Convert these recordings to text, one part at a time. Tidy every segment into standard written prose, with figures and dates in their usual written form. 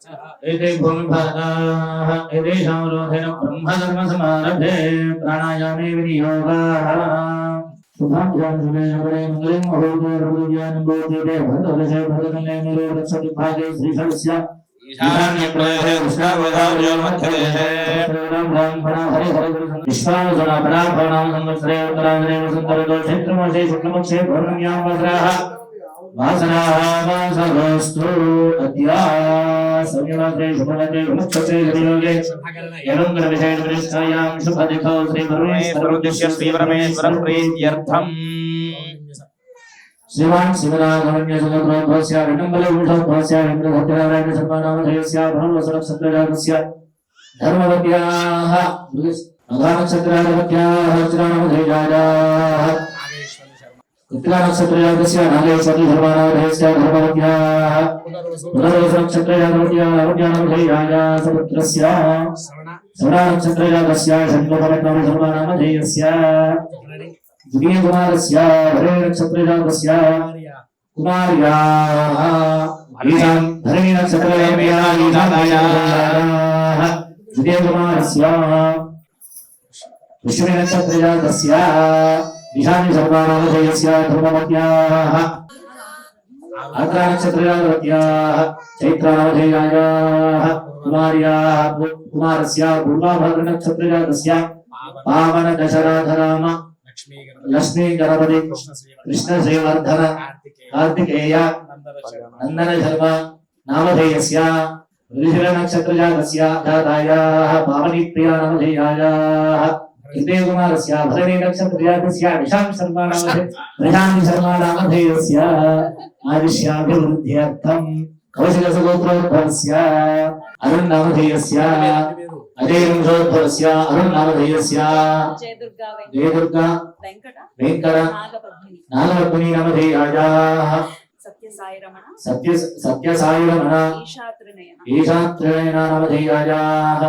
एते भूमिभागाः एतेषां रोधेन ब्रह्मधर्मसमारभे प्राणायामे विनियोगाः शुभाभ्यां शुभे शुभे मङ्गले महोदय हृदयानं बोधेते भद्रदशे भद्रकन्ये निरो रक्षति भागे श्रीशस्य ईशान्यप्रदेशे कृष्णगोदावरीमध्यदेशे ब्राह्मणा हरे हरे विश्वासना पराभवनां संवत्सरे उत्तरायणे वसन्तऋतौ चैत्रमासे शुक्लपक्षे पौर्णम्यां वस्राः वासनास्तु अद्या संयमते शुभमते मुक्तते वियोगे यलंगर विषय विनिष्ठायां शुभदिखौ श्री परमेश्वरोद्देश्य श्री परमेश्वर प्रीत्यर्थम् श्रीवान् शिवराघवन्य जगद्रोधस्य विडम्बले उषोधस्य इंद्रधत्यनारायण सर्वनामधेयस्य ब्रह्मवसनक्षत्रजातस्य धर्मवत्याः अघानक्षत्रजातवत्याः चिरानामधेयाः उत्तरानक्षत्रजातस्य नागेश्वरी धर्मनामधेयस्य धर्मवत्याः पुनर्वसनक्षत्रजातवत्याः अवज्ञानामधेयाः सपुत्रस्य श्रवणानक्षत्रजातस्य षण्मुखरत्नाम धर्मनामधेयस्य द्वितीय कुमारस्य भरे नक्षत्रजातस्य कुमार्याः ईशां धरणी नक्षत्रजातस्य द्वितीय कुमारस्य विष्णु नक्षत्रजातस्य ईशान्य सर्वनामधेयस्य धर्मवत्याः आर्द्रा नक्षत्रजातवत्याः चैत्रानामधेयाः कुमार्याः कुमारस्य पूर्वाभाद्र नक्षत्रजातस्य पावन दशराधराम लक्ष्मी गणपति कृष्ण श्रीवर्धन कार्तिकेय नंदन शर्म नामधेयस्य ऋषिर नक्षत्रजातस्य जातायाः पावनी प्रिया नामधेयायाः हिंदेव कुमारस्य भरणी नक्षत्रजातस्य विशां शर्मा नामधेयस्य आयुष्याभिवृद्ध्यर्थं कौशिकसगोत्रोद्भवस्य अरुण नामधेयस्य अजय वंशोद्भवस्य अरुण नामधेयस्य जयदुर्गा वेंकट नागपद्मिनी नामधेयायाः सत्यसाई रमण ईशात्रिनयन नामधेयायाः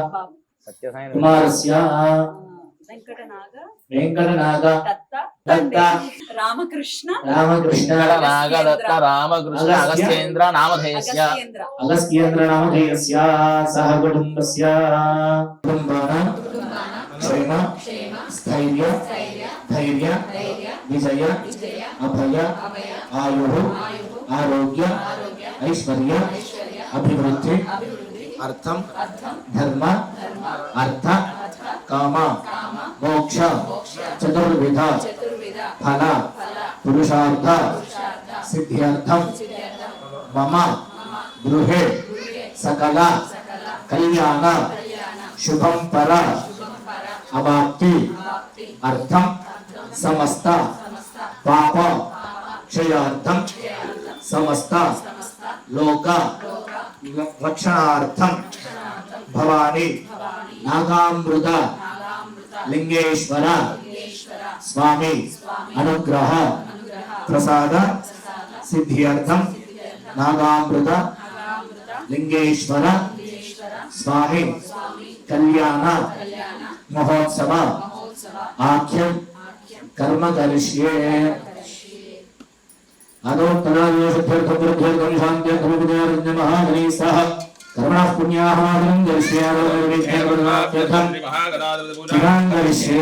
कुमारस्य वेंकटनाग दत्त रामकृष्ण अगस्त्येन्द्र नामधेयस्य सह कुटुंबस्य क्षेम स्थैर्य धैर्य विजय अभय आयुः आरोग्य ऐश्वर्य अभिवृद्धि अर्थम धर्म अर्थ काम मोक्ष चतुर्विध फल पुरुषार्थ सिद्ध्यर्थम मम गृहे सकल कल्याण शुभं पर अवाप्ति अर्थम समस्त पाप क्षयार्थम समस्त लोक रक्षणार्थम भवानी नागामृत लिंगेश्वर स्वामी अनुग्रह प्रसाद सिद्ध्यर्थम नागामृत लिंगेश्वर स्वामी कल्याण महोत्सव आख्यम कर्म करिष्ये अदोत्तरायोषध्यर्थम शांत्यर्थम महागणेशः कर्मणः पुण्याः मातरं करिष्ये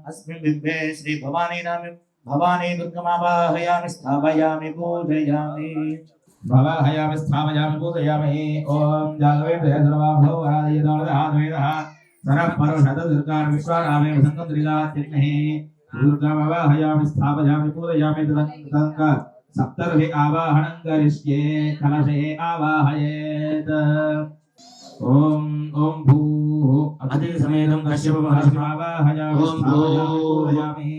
अस्मिन् बिम्बे श्री भवानी नाम भवानी दुर्गमावाहयामि स्थापयामि पूजयामि भवाहयामि स्थापयामि पूजयामि ओम जागवेन्द्रय सर्वाभो आदयदोलदाद्वेदः सरः परुषद दुर्गान् विश्वानामे संकन्द्रिलात्यग्निः दुर्गमावाहयामि स्थापयामि पूजयामि तदङ्ग सप्तर्षि आवाहनं करिष्ये कलशे आवाहयेत् ओम ओम भूः अतिसमेतं कश्यप महर्षिम् आवाहयामि ओम भूः स्थापयामि पूजयामि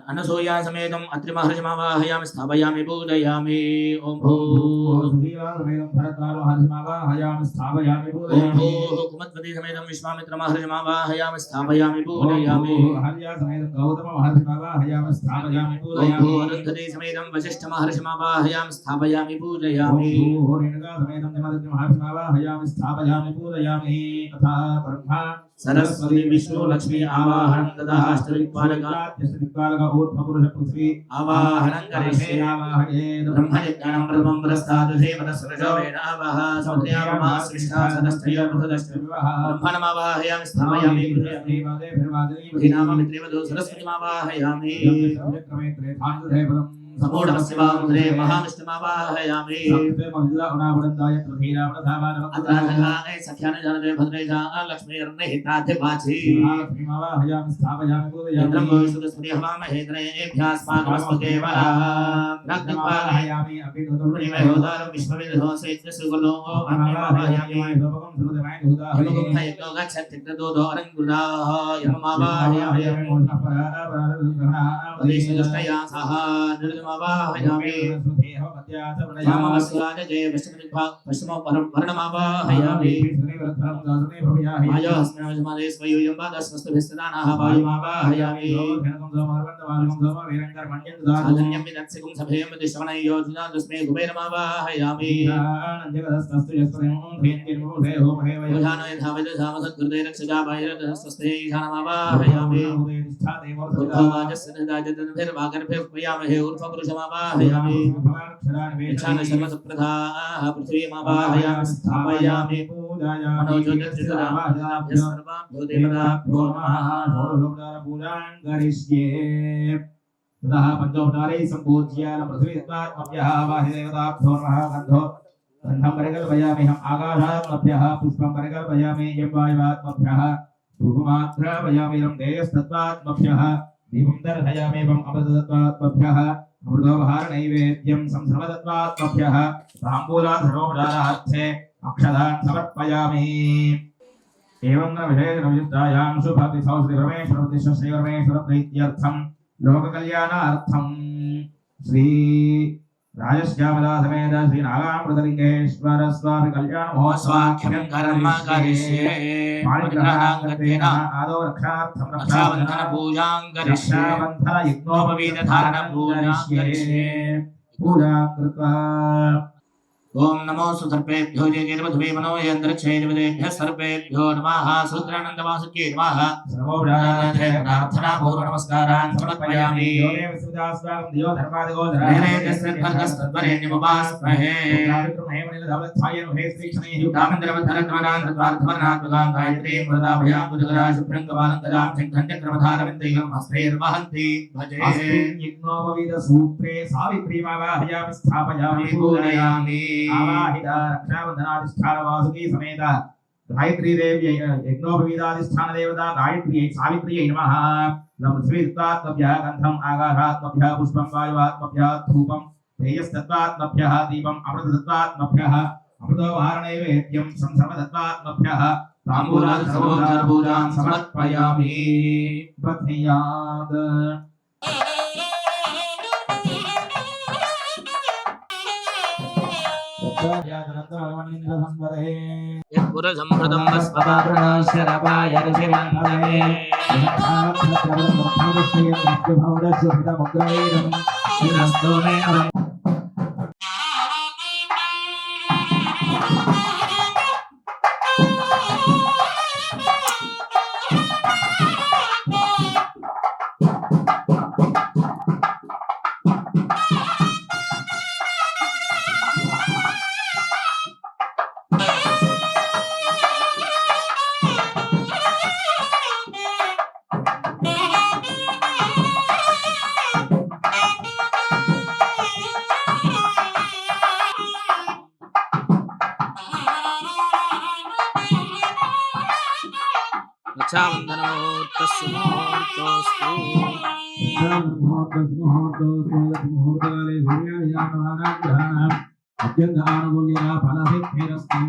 అనసూయా సమేతం అత్రి మహర్షిమావాహయామి స్థాపయామి పూజయామి ఓం భూ సుశీలా సమేతం భరద్వాజ మహర్షిమావాహయామి స్థాపయామి ఓం పూజయామి భూ కుమద్వతి సమేతం విశ్వామిత్ర మహర్షిమావాహయామి స్థాపయామి పూజయామి హర్యా సమేతం గౌతమ మహర్షిమావాహయామి స్థాపయామి ఓం భూ పూజయామి అరుంధతి సమేతం వశిష్ఠ మహర్షిమావాహయామి స్థాపయామి పూజయామి ఓం రేణుకా సమేతం జమదగ్ని మహర్షిమావాహయామి స్థాపయామి పూజయామి తథా బ్రహ్మ సరస్వతి విష్ణు లక్ష్మి ఆవాహనం తదా అష్టదిక్పాలక ఊర్ధ్వపురుష పృథ్వీ ఆవాహనం కరిష్యే ఆవాహయేత్ బ్రహ్మజ్ఞానం ప్రథమం పురస్తాద్ శ్రీమదస్వరజోవేన ఆవాహ సౌత్ర్యామా సృష్టా సదస్తయ పృథదశ్చ బ్రహ్మణమావాహయామి స్థాపయామి శ్రీనామమిత్రేవదో సరస్వతిమావాహయామి సమూఢమస్యవాముద్రే మహావిష్ణుమావాహయామి అత్రాంతకాయ సఖ్యాన జానతే భద్రేజా లక్ష్మీర్నిహితాధిపాచి ఇంద్రం సురస్వతి హవామహేంద్రేభ్యాస్మాకమస్మకేవ రాజ్ఞపాలయామి అభినోదారం విశ్వవిధోసేత్యసుగులో అమావాహయామి యమగుంహ యజ్ఞో గచ్చత్తిగ్రదోదో అరంగుదాః యమమావాహయామి ఉదేశదుష్టయా సహ నిర్గమావాహయామి రామవస్యాజే పశ్చిమవర్ణమావాహయామి మాయోస్మినమజమాదే స్వయూయం వాదస్వస్తుభిస్తదానాః వాయుమావాహయామి సాధన్యం విదత్సికుం సభేయం దిశవనై యోజనా తస్మై కుబేరమావాహయామి యోజానో యథా విదధామసత్కృతే రక్షజా వైరతస్వస్తే ఈశానమావాహయామి ఉద్భవాజస్య నిదాజతన్భిర్వాగర్భిర్పయామహే ఊర్ధ్వపురుషమావాహయామి ఈశానశర్మసుప్రధాః పృథివీమావాహయామి స్థాపయామి మనోజ్యోతిర్చితరామాభ్యः సర్వాభ్యో దేవతాభ్యో नमः पंचोपचारे संपूज्य पृथ्वी तत्त्वात्मभ्यः वाहिदेवताभ्यो नमः गन्धं परिकल्पयामि हम आकाशात्मभ्यः पुष्पं परिकल्पयामि यं वायुवात्मभ्यः धूपमात्रयामि यं देयस्तत्त्वात्मभ्यः दीपं दर्शयामि एवं अमृतत्वात्मभ्यः अमृतोपहारनैवेद्यं संसर्वतत्त्वात्मभ्यः ताम्बूलाधरोपचारार्थे अक्षतान् समर्पयामि एवं न विशेषविशिष्टायां शुभतिथौ श्रीरमेश्वरप्रतिष्ठ श्रीरमेश्वरप्रीत्यर्थं लोककल्याणार्थं श्री राजश्यामला समेत श्री नागामृतलिंगेश्वर स्वामी कल्याण महोत्सवाख्यं कर्म करिष्ये पाणिग्रहाङ्गतेन आदौ रक्षार्थं रक्षाबन्धन पूजां करिष्ये रक्षाबन्धन यज्ञोपवीतधारण पूजां करिष्ये पूजा कृत्वा ओम नमो सुतर्पेभ्यो जयगिरिवधुवे मनोयन्द्रक्षैर्विदेभ्यः सर्वेभ्यो नमः सूत्रानन्दवासुके नमः सर्वोपचारार्थे प्रार्थना पूर्व नमस्कारान् समर्पयामि नैवेद्यस्त्रिभर्गस्तद्वरेण्यमुपास्महे रामेन्द्रवद्धरत्वनान् गायत्रीं वरदाभयां बुधगरा शुभ्रं कपालङ्कजां शङ्खं चक्रमधारविन्दयं हस्तैर्वहन्ति भजे यज्ञोपवीतसूत्रे सावित्रीमावाहयामि स्थापयामि पूजयामि आवाहिता रक्षाबन्धनाधिष्ठान वासुकी समेत गायत्री देवी यज्ञोपवीताधिष्ठान देवता गायत्री सावित्र्यै नमः पृथ्वीत्वात्मभ्यः गन्धम् आकाशात्मभ्यः पुष्पं वायुवात्मभ्यः धूपं तेजस्तत्त्वात्मभ्यः दीपम् अमृततत्त्वात्मभ्यः अमृतोपहारनैवेद्यं संसर्वतत्त्वात्मभ्यः ताम्बूलादिसर्वोपचारपूजां समर्पयामि पत्न्यात् यत्पुरसंहृतं वस्पदाप्रणश्यरपाय ऋषिवन्दने शिरस्तु मे रक्षाबन्धनोत्तस्य मुहूर्तोऽस्तु मुहूर्तकाले सूर्यादिनानाग्रहाणाम् अत्यन्त आनुकूल्यः फलसिद्धिरस्तु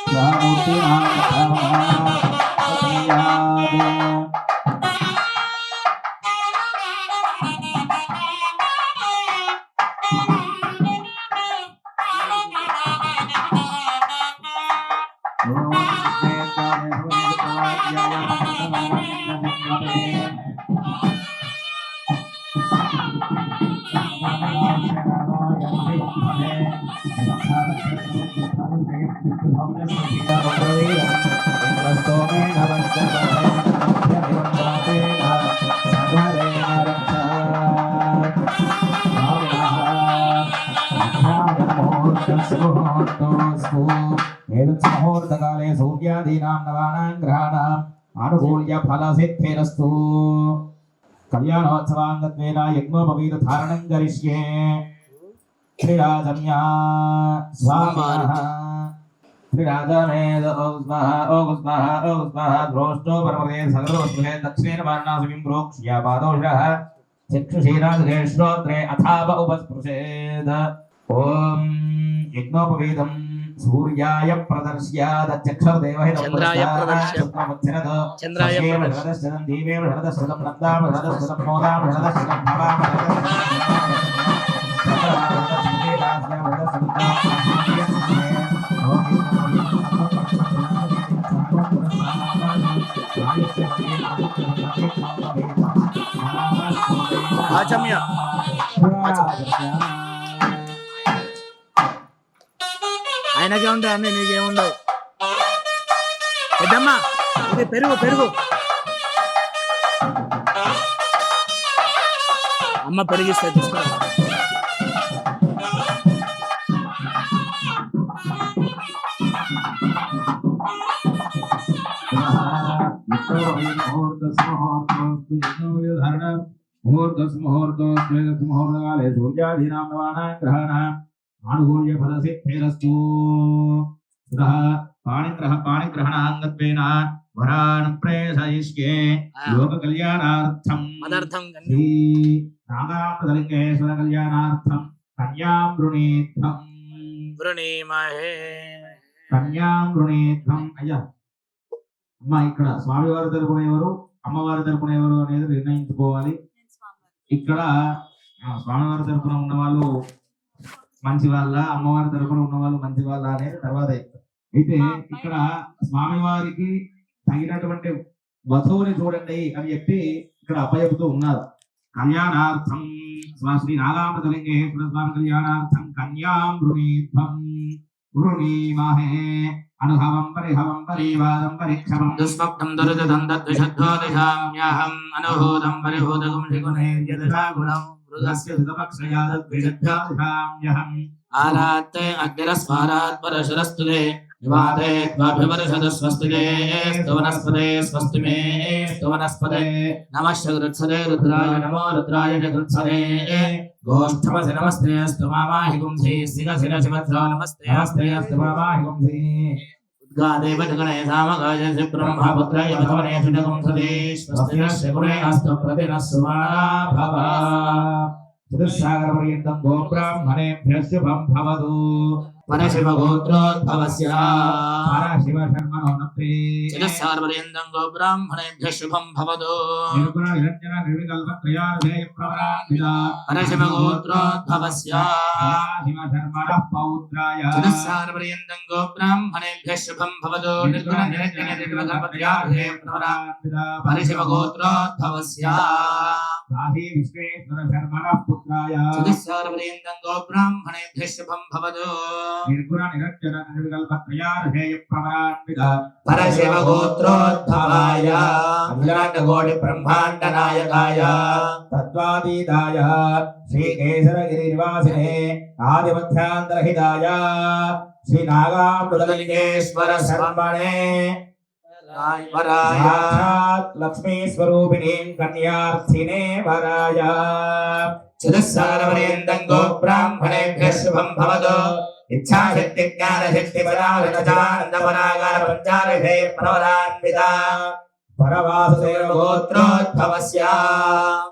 स्वामूर्तिनां मुहूर्तकाले सूर्यादीनां नवानां ग्रहाणाम् आनुकूल्य फलसिद्धिरस्तु कल्याणोत्सवाङ्गत्वेन यज्ञोपवीतधारणं करिष्ये श्रीराजन्या स्वामिनः श्रीराजमेद ओम स्वाहा द्रोष्टो परमते सगरोस्महे दक्षिणेन वारणासीं प्रोक्ष्य पादोषः चक्षुषीराजगे श्रोत्रे अथाव उपस्पृशेद ओम यज्ञोपवीतं सूर्याय प्रदर्श्याद चक्षुर्देवहि चन्द्राय प्रदर्श्य चन्द्राय प्रदर्श्य प्रदर्शनं दीवे प्रदर्शनं नन्दाम प्रदर्शनं मोदाम प्रदर्शनं भवाम ఆచమ్య ఆయనకే ఉంటాయి అన్నీ నీకేముండవు పెద్దమ్మా ఇది పెరుగు పెరుగు అమ్మ పెరిగిస్తే తీసుకో मुहूर्तकाले सूर्यादीनां नवानां ग्रहाणाम् आनुकूल्य फलसिद्धिरस्तु ततः पाणिग्रहणाङ्गत्वेन वरान् प्रेषयिष्ये लोककल्याणार्थं मदर्थं श्री नागाप्रलिङ्गेश्वर कल्याणार्थं कन्यां వృణీమహే అయ్యా అమ్మ ఇక్కడ స్వామివారి తరపున ఎవరు అమ్మవారి తరపున ఎవరు అనేది నిర్ణయించుకోవాలి ఇక్కడ స్వామివారి తరపున ఉన్న వాళ్ళు మంచి వాళ్ళ అమ్మవారి తరపున ఉన్న వాళ్ళు మంచి వాళ్ళ అనేది తర్వాత అయితే ఇక్కడ స్వామివారికి తగినటువంటి వధువుని చూడండి అని చెప్పి ఇక్కడ అప్పచెబుతూ ఉన్నారు కళ్యాణార్థం శ్రీ నాగామృతలింగేశ్వర స్వామి కళ్యాణార్థం కన్యాం వృణీమహే అనుహవం పరిహవం పరివాదం పరీక్షమం దుస్వప్నం దురదం దద్విషద్ధో దిశామ్యహం అనుహూతం పరిహూతకం శ్రీగుణేర్యదశాగుణం మృగస్య సుతపక్షయాదద్విషద్ధాదిశామ్యహం ఆరాత్తే అగ్నిరస్మారాత్ పరశురస్తుతే నివాదే త్వాభివర్షదస్వస్తితే స్తవనస్పదే స్వస్తిమే స్తవనస్పదే నమశ్చకృత్సదే రుద్రాయ నమో రుద్రాయ చకృత్సదే గోష్ఠమసి నమస్తే స్తమామాహి గుంసి శిరశిర శివత్రో నమస్తే నమస్తే స్తవామాహి గుంసి ఉద్గాదేవ జగనే సామగాయ బ్రహ్మపుత్రాయ వధవనే సుజగుంసదే స్వస్తినస్య గుణే అస్తు ప్రతినస్సుమానా భవ చతుస్సాగర పర్యంతం గోబ్రాహ్మణేభ్యः శుభం భవతు పరశివగోత్రోద్భవస్య పరశివ శర్మణో నప్తే చతుస్సాగరపర్యంతం గోబ్రాహ్మణేభ్యः శుభం భవతు నిర్గుణ నిరంజన నిర్వికల్ప త్రయార్ధేయ ప్రవరాన్విత పరశివగోత్రోద్భవస్య శివ శర్మణః పౌత్రాయ చతుస్సాగరపర్యంతం గోబ్రాహ్మణేభ్యः శుభం భవతు నిర్గుణ నిరంజన నిర్వికల్ప త్రయార్ధేయ ప్రవరాన్విత పరశివగోత్రోద్భవస్య కాశీ విశ్వేశ్వర శర్మణః పుత్రాయ చతుస్సాగరపర్యంతం గోబ్రాహ్మణేభ్యः శుభం భవతు నిర్గుణ నిరంజన నిర్వికల్ప త్రయార్ధేయ ప్రవరాన్విత పరశివగోత్రోద్భవాయ అఖిలాండకోటి బ్రహ్మాండ నాయకాయ తత్వాతీతాయ శ్రీకేశరగిరి నివాసినే ఆదిమధ్యాంతరహితాయ శ్రీ నాగామృతలింగేశ్వర శర్మణే వరాయ సాక్షాత్ లక్ష్మీ స్వరూపిణీం కన్యార్థినే వరాయ చతుస్సాగరపర్యంతం గోబ్రాహ్మణేభ్యः శుభం భవతు ఇచ్ఛాశక్తి జ్ఞానశక్తి పరాగణానందపరాగార పంచారథే ప్రవరాన్విత పరవాసుదేవ గోత్రోద్భవస్య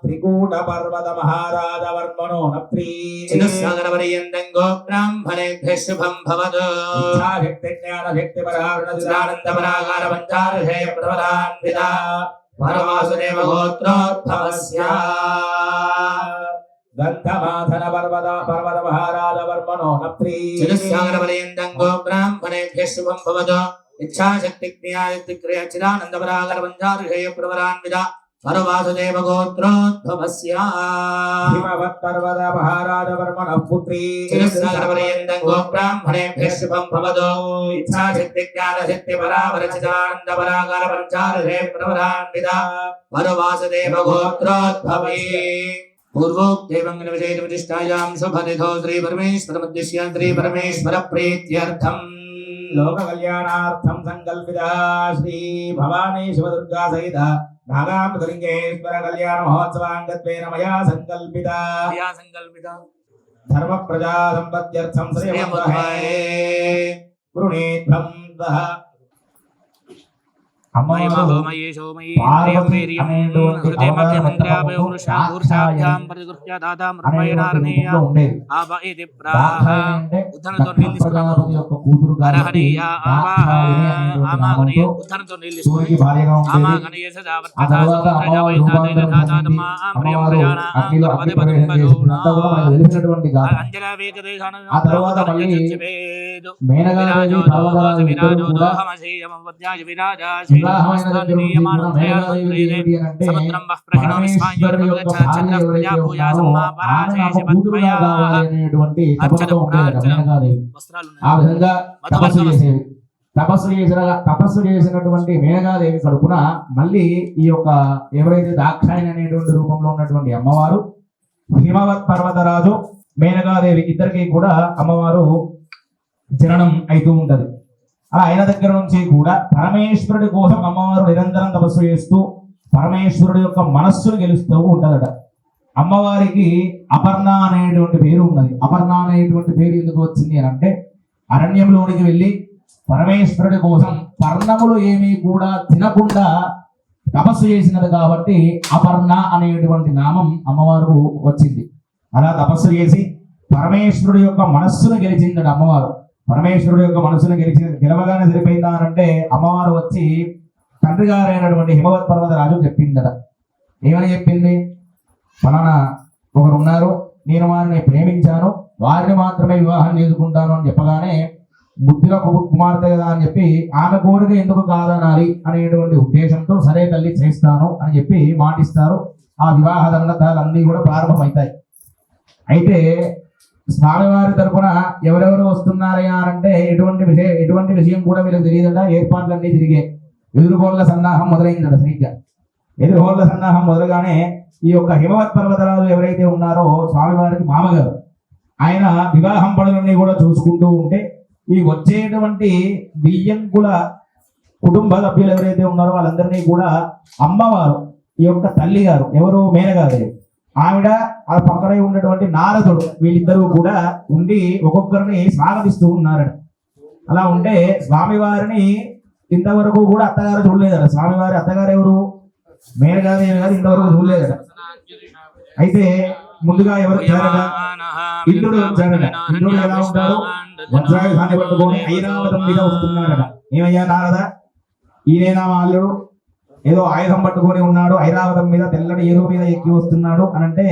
త్రికూట పర్వత మహారాజ వర్మణో నప్రీ చతుస్సాగరపర్యంతం గోబ్రాహ్మణేభ్యः శుభం భవతు శక్తి జ్ఞాన శక్తి చిదానందపరాగార పంచార్షేయ ప్రవరాన్విత పరవాసుదేవ గోత్రోద్భవస్య గంధమాధన పర్వత మహారాజ వర్మణో నప్రీ చతుస్సాగరపర్యంతం గోబ్రాహ్మణేభ్యः శుభం భవతు ఇచ్ఛాశక్తి జ్ఞానశక్తి క్రియ చిదానందపరాగార పంచార్షేయ ప్రవరాన్విత పరవాసుదేవ గోత్రోద్భవస్య హిమవత్ పర్వత మహారాజ వర్మణ పుత్రీ చిరస్సాగరపర్యంతం గోబ్రాహ్మణేభ్యः శుభం భవతు ఇచ్ఛాశక్తి జ్ఞానశక్తి పరావర చిదానందపరాగార పంచార్షేయ ప్రవరాన్విత పరవాసుదేవ గోత్రోద్భవే పూర్వోక్తేవంగన విశేష ప్రతిష్ఠాయాం శుభనిధో శ్రీ పరమేశ్వర మధ్యస్య శ్రీ పరమేశ్వర ప్రీత్యర్థం లోక కళ్యాణార్థం సంకల్పిత శ్రీ భవానీ శివదుర్గా సహిత నాగాంబలింగేశ్వర కళ్యాణ మహోత్సవాంగత్వేన మయా సంకల్పిత ధర్మ ప్రజా సంపత్త్యర్థం శ్రేయముద్వహే గృణీత్వం దహ అమ్మవారు పార్వతి అనేటువంటి ఉండేది. ప్రజాపతి యొక్క కూతురు కాబట్టి సూర్యుడికి భార్యగా ఉండేది. ఆ తర్వాత అమ్మవారి రూపాంతరం చెంది అమ్మవారు అగ్నిలో అగ్ని ప్రవేశం చేసినంత కూడా మనకు తెలిసినటువంటి గాథ. ఆ తర్వాత మళ్ళీ మేనగాదేవి పర్వతరాజు ఇద్దరు కూడా వివాహమైన దగ్గర నుంచి కూడా మేనగాదేవి ఏమిటి అని అంటే పరమేశ్వరుడి యొక్క భార్య ఎవరైతే ఉన్నారో ఆమె నాకు కూతురుగా కావాలి అనేటువంటి తపనతో ఉండేదట మేనగాదేవి. ఆ విధంగా తపస్సు చేసేది. తపస్సు చేసినటువంటి మేనగాదేవి కడుపున మళ్ళీ ఈ యొక్క ఎవరైతే దాక్షాయణి అనేటువంటి రూపంలో ఉన్నటువంటి అమ్మవారు హిమవత్ పర్వతరాజు మేనగాదేవి ఇద్దరికి కూడా అమ్మవారు జననం అవుతూ ఉంటది. అలా అయిన దగ్గర నుంచి కూడా పరమేశ్వరుడి కోసం అమ్మవారు నిరంతరం తపస్సు చేస్తూ పరమేశ్వరుడి యొక్క మనస్సును గెలుస్తూ ఉంటదట. అమ్మవారికి అపర్ణ అనేటువంటి పేరు ఉన్నది. అపర్ణ అనేటువంటి పేరు ఎందుకు వచ్చింది అని అంటే అరణ్యంలోనికి వెళ్ళి పరమేశ్వరుడి కోసం పర్ణములు ఏమీ కూడా తినకుండా తపస్సు చేసినది కాబట్టి అపర్ణ అనేటువంటి నామం అమ్మవారు వచ్చింది. అలా తపస్సు చేసి పరమేశ్వరుడి యొక్క మనస్సును గెలిచిందట అమ్మవారు. పరమేశ్వరుడు యొక్క మనసును గెలవగానే సరిపోయిందా అంటే అమ్మవారు వచ్చి తండ్రి గారైనటువంటి హిమవత్ పర్వతరాజు చెప్పిందట. ఏమని చెప్పింది? ఫలానా ఒకరు ఉన్నారు, నేను వారిని ప్రేమించాను, వారిని మాత్రమే వివాహం చేసుకుంటాను అని చెప్పగానే బుద్ధిలో కుమార్తె కదా అని చెప్పి ఆమె కోరిక ఎందుకు కాదనాలి అనేటువంటి ఉద్దేశంతో సరే తల్లి చేస్తాను అని చెప్పి మాటిస్తారు. ఆ వివాహ దండతాలన్నీ కూడా ప్రారంభమవుతాయి. అయితే స్వామివారి తరపున ఎవరెవరు వస్తున్నారయ్యా అంటే ఎటువంటి విషయం కూడా వీళ్ళకి తెలియదట. ఏర్పాట్లన్నీ తిరిగాయి. ఎదురుగోళ్ల సన్నాహం మొదలైందట. సరిగ్గా ఎదురుగోళ్ల సన్నాహం మొదలుగానే ఈ యొక్క హిమవత్ పర్వతరాజు ఎవరైతే ఉన్నారో స్వామివారికి మామగారు, ఆయన వివాహం పనులన్నీ కూడా చూసుకుంటూ ఉంటే ఈ వచ్చేటువంటి బియ్యంకుల కుటుంబ సభ్యులు ఎవరైతే ఉన్నారో వాళ్ళందరినీ కూడా అమ్మవారు ఈ యొక్క తల్లి గారు ఎవరు మేనగాదేవి ఆవిడ ఆ పక్కనే ఉన్నటువంటి నారదుడు వీళ్ళిద్దరూ కూడా ఉండి ఒక్కొక్కరిని స్వాగతిస్తూ ఉన్నారట. అలా ఉంటే స్వామివారిని ఇంతవరకు కూడా అత్తగారు చూడలేదట. స్వామివారి అత్తగారు ఎవరు? మేనగాదేవి గారు ఇంతవరకు చూడలేదట. అయితే ముందుగా ఎవరు చేరట? ఇంద్రుడు చేరట. ఇంద్రుడు ఎలా ఉంటాడు? వజ్రాయుధాన్ని పట్టుకొని ఐరావతం మీద వస్తున్నాడట. ఏమయ్యా నారద, ఈయనేనా అల్లుడు? ఏదో ఆయుధం పట్టుకొని ఉన్నాడు, ఐరావతం మీద తెల్లటి ఏనుగు మీద ఎక్కి వస్తున్నాడు అని అంటే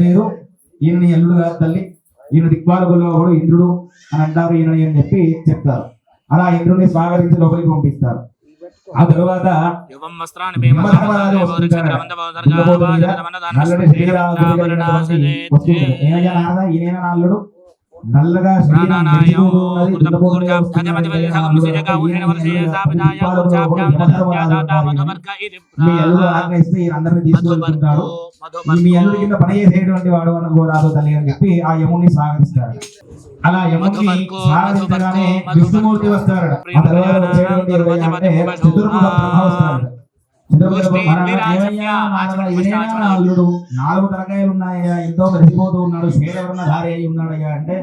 లేదు, ఈయన నీ అల్లుడు కాదు తల్లి, ఈయన దిక్పాలకుల్లో ఒకడు ఇంద్రుడు అని అంటారు ఈయనని అని చెప్పి చెప్తారు. అలా ఇంద్రుడిని స్వాగతించి లోపలికి పంపిస్తారు. ఆ తరువాత ఏమయ్యా నారద, ఈయన నా అల్లుడు, నల్లగా అందరినీ తీసుకుంటాడు. మీ అల్లుడి కింద పని చేసేటువంటి వాడు అనుకోరాదు తల్లి అని చెప్పి ఆ యముని స్వాగతిస్తారు. అలా యముని స్వాగతించగానే విష్ణుమూర్తి వస్తారట. ఆ తర్వాత వచ్చేటువంటి అంటే చతుర్ముఖ బ్రహ్మ వస్తారట. అల్లుడు 4 తలకాయలు ఉన్నాయా, ఎంతో మెరిసిపోతూ ఉన్నాడు, శ్వేతవర్ణ ధారి అయి ఉన్నాడయ్యా అంటే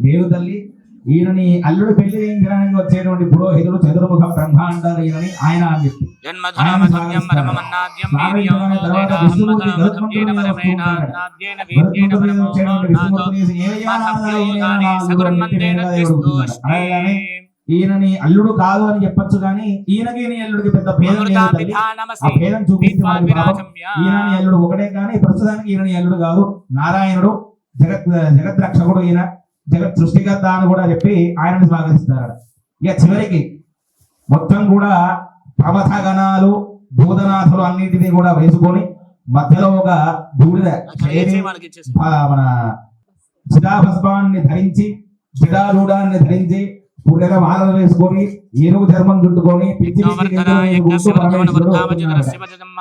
లేదు తల్లి, ఈయనని అల్లుడు పెళ్లి చేయించడానికి వచ్చేటువంటి పురోహితుడు చతుర్ముఖ బ్రహ్మ అంటారు ఈయనని ఆయన అని చెప్పి జన్మధనమధుర్యం పరమమన్నాద్యం వీర్యం తర్వాత విష్ణుమూర్తి గరుత్మంతుడి మీద పరమేనాద్యేన వీర్యేణ పరమో అలాగే ఈయనని అల్లుడు కాదు అని చెప్పొచ్చు కానీ ఈయనకి నీ అల్లుడికి పెద్ద భేదం లేదు తల్లి. ఆ భేదం చూపించి మనకి పాపం. ఈయనని అల్లుడు ఒకటే కానీ ప్రస్తుతానికి ఈయనని అల్లుడు కాదు, నారాయణుడు జగత్ రక్షకుడు, ఈయన జగత్ సృష్టికర్త అని కూడా చెప్పి ఆయనని స్వాగతిస్తారు. ఇక చివరికి మొత్తం కూడా ప్రవథగణాలు భూతనాథులు అన్నింటినీ కూడా వేసుకొని మధ్యలో ఒక బూడిద మన చిదాభస్మాన్ని ధరించి చిదారూఢాన్ని ధరించి పూడగా మాలలు వేసుకొని ఏనుగు చర్మం చుట్టుకొని పిచ్చి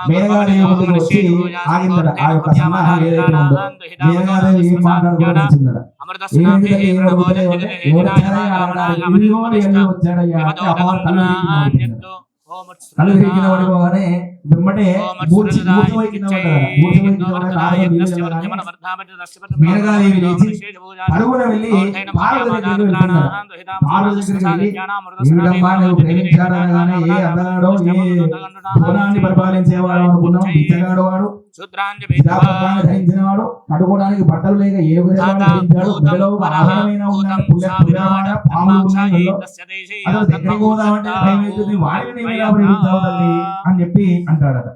మేనగాదేవి ముందుకు వచ్చి ఆగిందట. ఆ యొక్క సన్నాహం ఏదైతే ఉందో మేనగాదేవి ఏం మాట్లాడుకోవడం వచ్చిందట. వచ్చాడయ్యా అంటే అమ్మవారు కళ్ళు తిరిగిన వాడిపోగానే వెంబడే మేనగాదేవి లేచి అడుగున వెళ్ళి పార్వతి దగ్గరికి వెళ్తున్నారు. పార్వతి దగ్గరికి వెళ్ళి ఏమిటమ్మా నువ్వు ప్రేమించాడనగానే ఏ అందగాడో ఏ భువనాన్ని పరిపాలించేవాడు అనుకున్నాం, పిచ్చగాడు వాడు, ధరించిన వాడు, కట్టుకోవడానికి బట్టలు లేక ఏ విధంగా ధరించాడు, మెడలో ఆహారమైన ఉన్నాడు, పాములు ఉన్నాయి, అసలు దగ్గరికి పోదామంటే భయం అవుతుంది, వాడిని నేను ఎలా ప్రేమించావు తల్లి అని చెప్పి అంటాడట.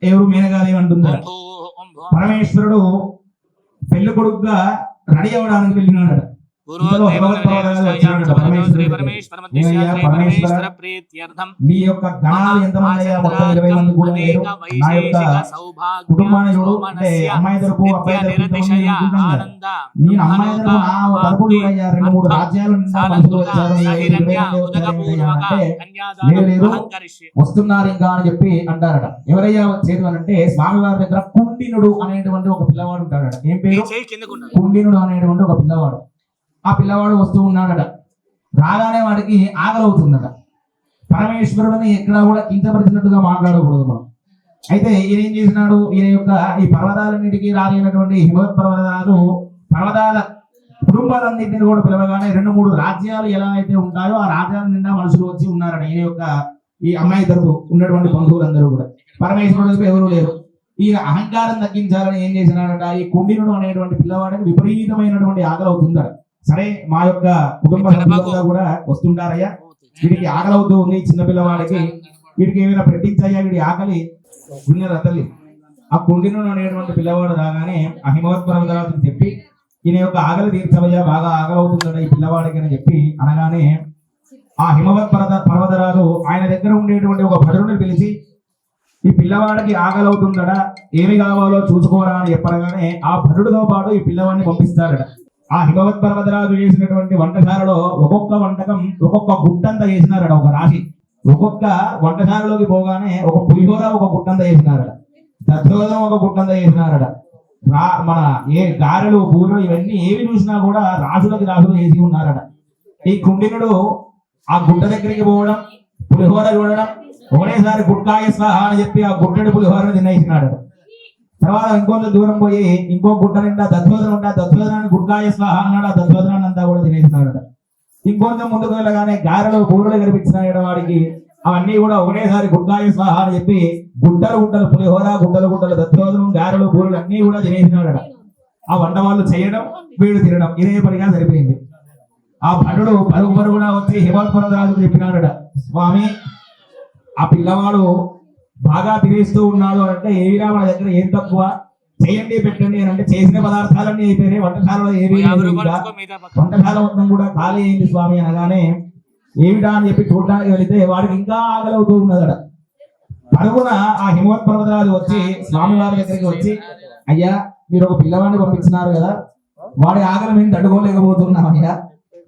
ఎవరు మేనగాదేవి అంటున్నారు. పరమేశ్వరుడు పెళ్లి కొడుకుగా రెడీ అవడానికి వెళ్ళినాడట. మీ యొక్క గణాలు ఎంతమంది అయ్యా? మొత్తం 20 మంది కూడా లేరు. నా యొక్క కుటుంబాన్ని చూడు అంటే అమ్మాయి తరపు అబ్బాయి తరపు నేను అమ్మాయి తరపు నా తరపు చూడయ్యా 2-3 రాజ్యాల నిండా మనుషులు వచ్చారు, లేదు వస్తున్నారు ఇంకా అని చెప్పి అంటారట. ఎవరయ్యా వచ్చేది అని అంటే స్వామివారి దగ్గర కుండినుడు అనేటువంటి ఒక పిల్లవాడు ఉంటాడట. ఏం పేరు? కుండినుడు అనేటువంటి ఒక పిల్లవాడు. ఆ పిల్లవాడు వస్తూ ఉన్నాడట. రాగానే వాడికి ఆకలి అవుతుందట. పరమేశ్వరుడిని ఎక్కడా కూడా కించపరిచినట్టుగా మాట్లాడకూడదు మనం. అయితే ఈయన ఏం చేసినాడు, ఈయన యొక్క ఈ పర్వతాలన్నిటికీ రాలినటువంటి హిమవత్ పర్వతాలు పర్వతాల కుటుంబాలన్నింటినీ కూడా పిలవగానే 2-3 రాజ్యాలు ఎలా అయితే ఉంటాయో ఆ రాజ్యాల నిండా మనుషులు వచ్చి ఉన్నారట. ఈయన యొక్క ఈ అమ్మాయి తరపు ఉన్నటువంటి బంధువులందరూ కూడా పరమేశ్వరుడికి ఎవరు లేరు. ఈ అహంకారం తగ్గించాలని ఏం చేసినాడట, ఈ కుండినుడు అనేటువంటి పిల్లవాడికి విపరీతమైనటువంటి ఆకలి అవుతుందట. సరే మా యొక్క కుటుంబ సభ్యులంతా కూడా వస్తుంటారయ్యా, వీడికి ఆకలి అవుతూ ఉంది, చిన్న పిల్లవాడికి వీడికి ఏమైనా పెట్టించయ్యా, వీడి ఆకలి గున్నెల తల్లి. ఆ కుండినుడు అనేటువంటి పిల్లవాడు రాగానే ఆ హిమవత్ పర్వతాలను చెప్పి ఈయన యొక్క ఆకలి తీర్చవయ్యా, బాగా ఆకలి అవుతుందట ఈ పిల్లవాడికి అని చెప్పి అనగానే ఆ హిమవత్ పర్వతరాలు ఆయన దగ్గర ఉండేటువంటి ఒక భటుడిని పిలిచి ఈ పిల్లవాడికి ఆకలి అవుతుందట, ఏమి కావాలో చూసుకోరా అని చెప్పగానే ఆ భటుడితో పాటు ఈ పిల్లవాడిని పంపిస్తారట. ఆ హిమవత్ పర్వతరాజు చేసినటువంటి వంటశాలలో ఒక్కొక్క వంటకం ఒక్కొక్క గుట్టంతా చేసినారట. ఒక రాశి ఒక్కొక్క వంటశాలలోకి పోగానే ఒక పులిహోర ఒక గుట్టంతా చేసినారట, దద్దోజనం ఒక గుట్టంతా చేసినారట. మన ఏ గారెలు బూరెలు ఇవన్నీ ఏవి చూసినా కూడా రాజులకి రాజులు చేసి ఉన్నారట. ఈ కుండినుడు ఆ గుట్ట దగ్గరికి పోవడం, పులిహోర చూడడం, ఒకటేసారి గుట్కాయ స్వాహ అని చెప్పి ఆ గుట్టడి పులిహోరను తినేసినాడట. తర్వాత ఇంకొంచెం దూరం పోయి ఇంకో గుట్ట నిండా దద్దోజనం ఉంటే ఆ దద్దోజనాన్ని గుట్కాయ స్వాహ అన్నాడు, ఆ దద్దోజనాన్ని అంతా కూడా తినేసినాడట. ఇంకొంచెం ముందుకు వెళ్ళగానే గారెలు బూరెలు కనిపించినాడు వాడికి, అవన్నీ కూడా ఒకటేసారి గుట్కాయ స్వాహ అని చెప్పి గుట్టలు గుట్టలు పులిహోర, గుట్టలు గుట్టలు దద్దోజనం, గారెలు బూరెలు అన్ని కూడా తినేసినాడట. ఆ వంట వాళ్ళు చేయడం వీడు తినడం ఇదే పనిగా సరిపోయింది. ఆ భటుడు పరుగుపరుగునా వచ్చి హిమవత్ పర్వతరాజుకు చెప్పినాడట, స్వామి ఆ పిల్లవాడు బాగా తినేస్తూ ఉన్నాడు అంటే ఏవిరా మన దగ్గర ఏం తక్కువ, చేయండి పెట్టండి అని అంటే చేసిన పదార్థాలన్నీ అయిపోయినాయి, వంటశాలలో ఏమీ వంటశాల మొత్తం కూడా ఖాళీ అయింది స్వామి అనగానే ఏమిటా అని చెప్పి చూడడానికి వెళితే వాడికి ఇంకా ఆకలి అవుతూ ఉన్నదట. పరుగున ఆ హిమవత్ పర్వతరాజు వచ్చి స్వామివారి దగ్గరికి వచ్చి, అయ్యా మీరు ఒక పిల్లవాడిని పంపించినారు కదా, వాడి ఆకలి మేము తట్టుకోలేకపోతున్నాం అయ్యా,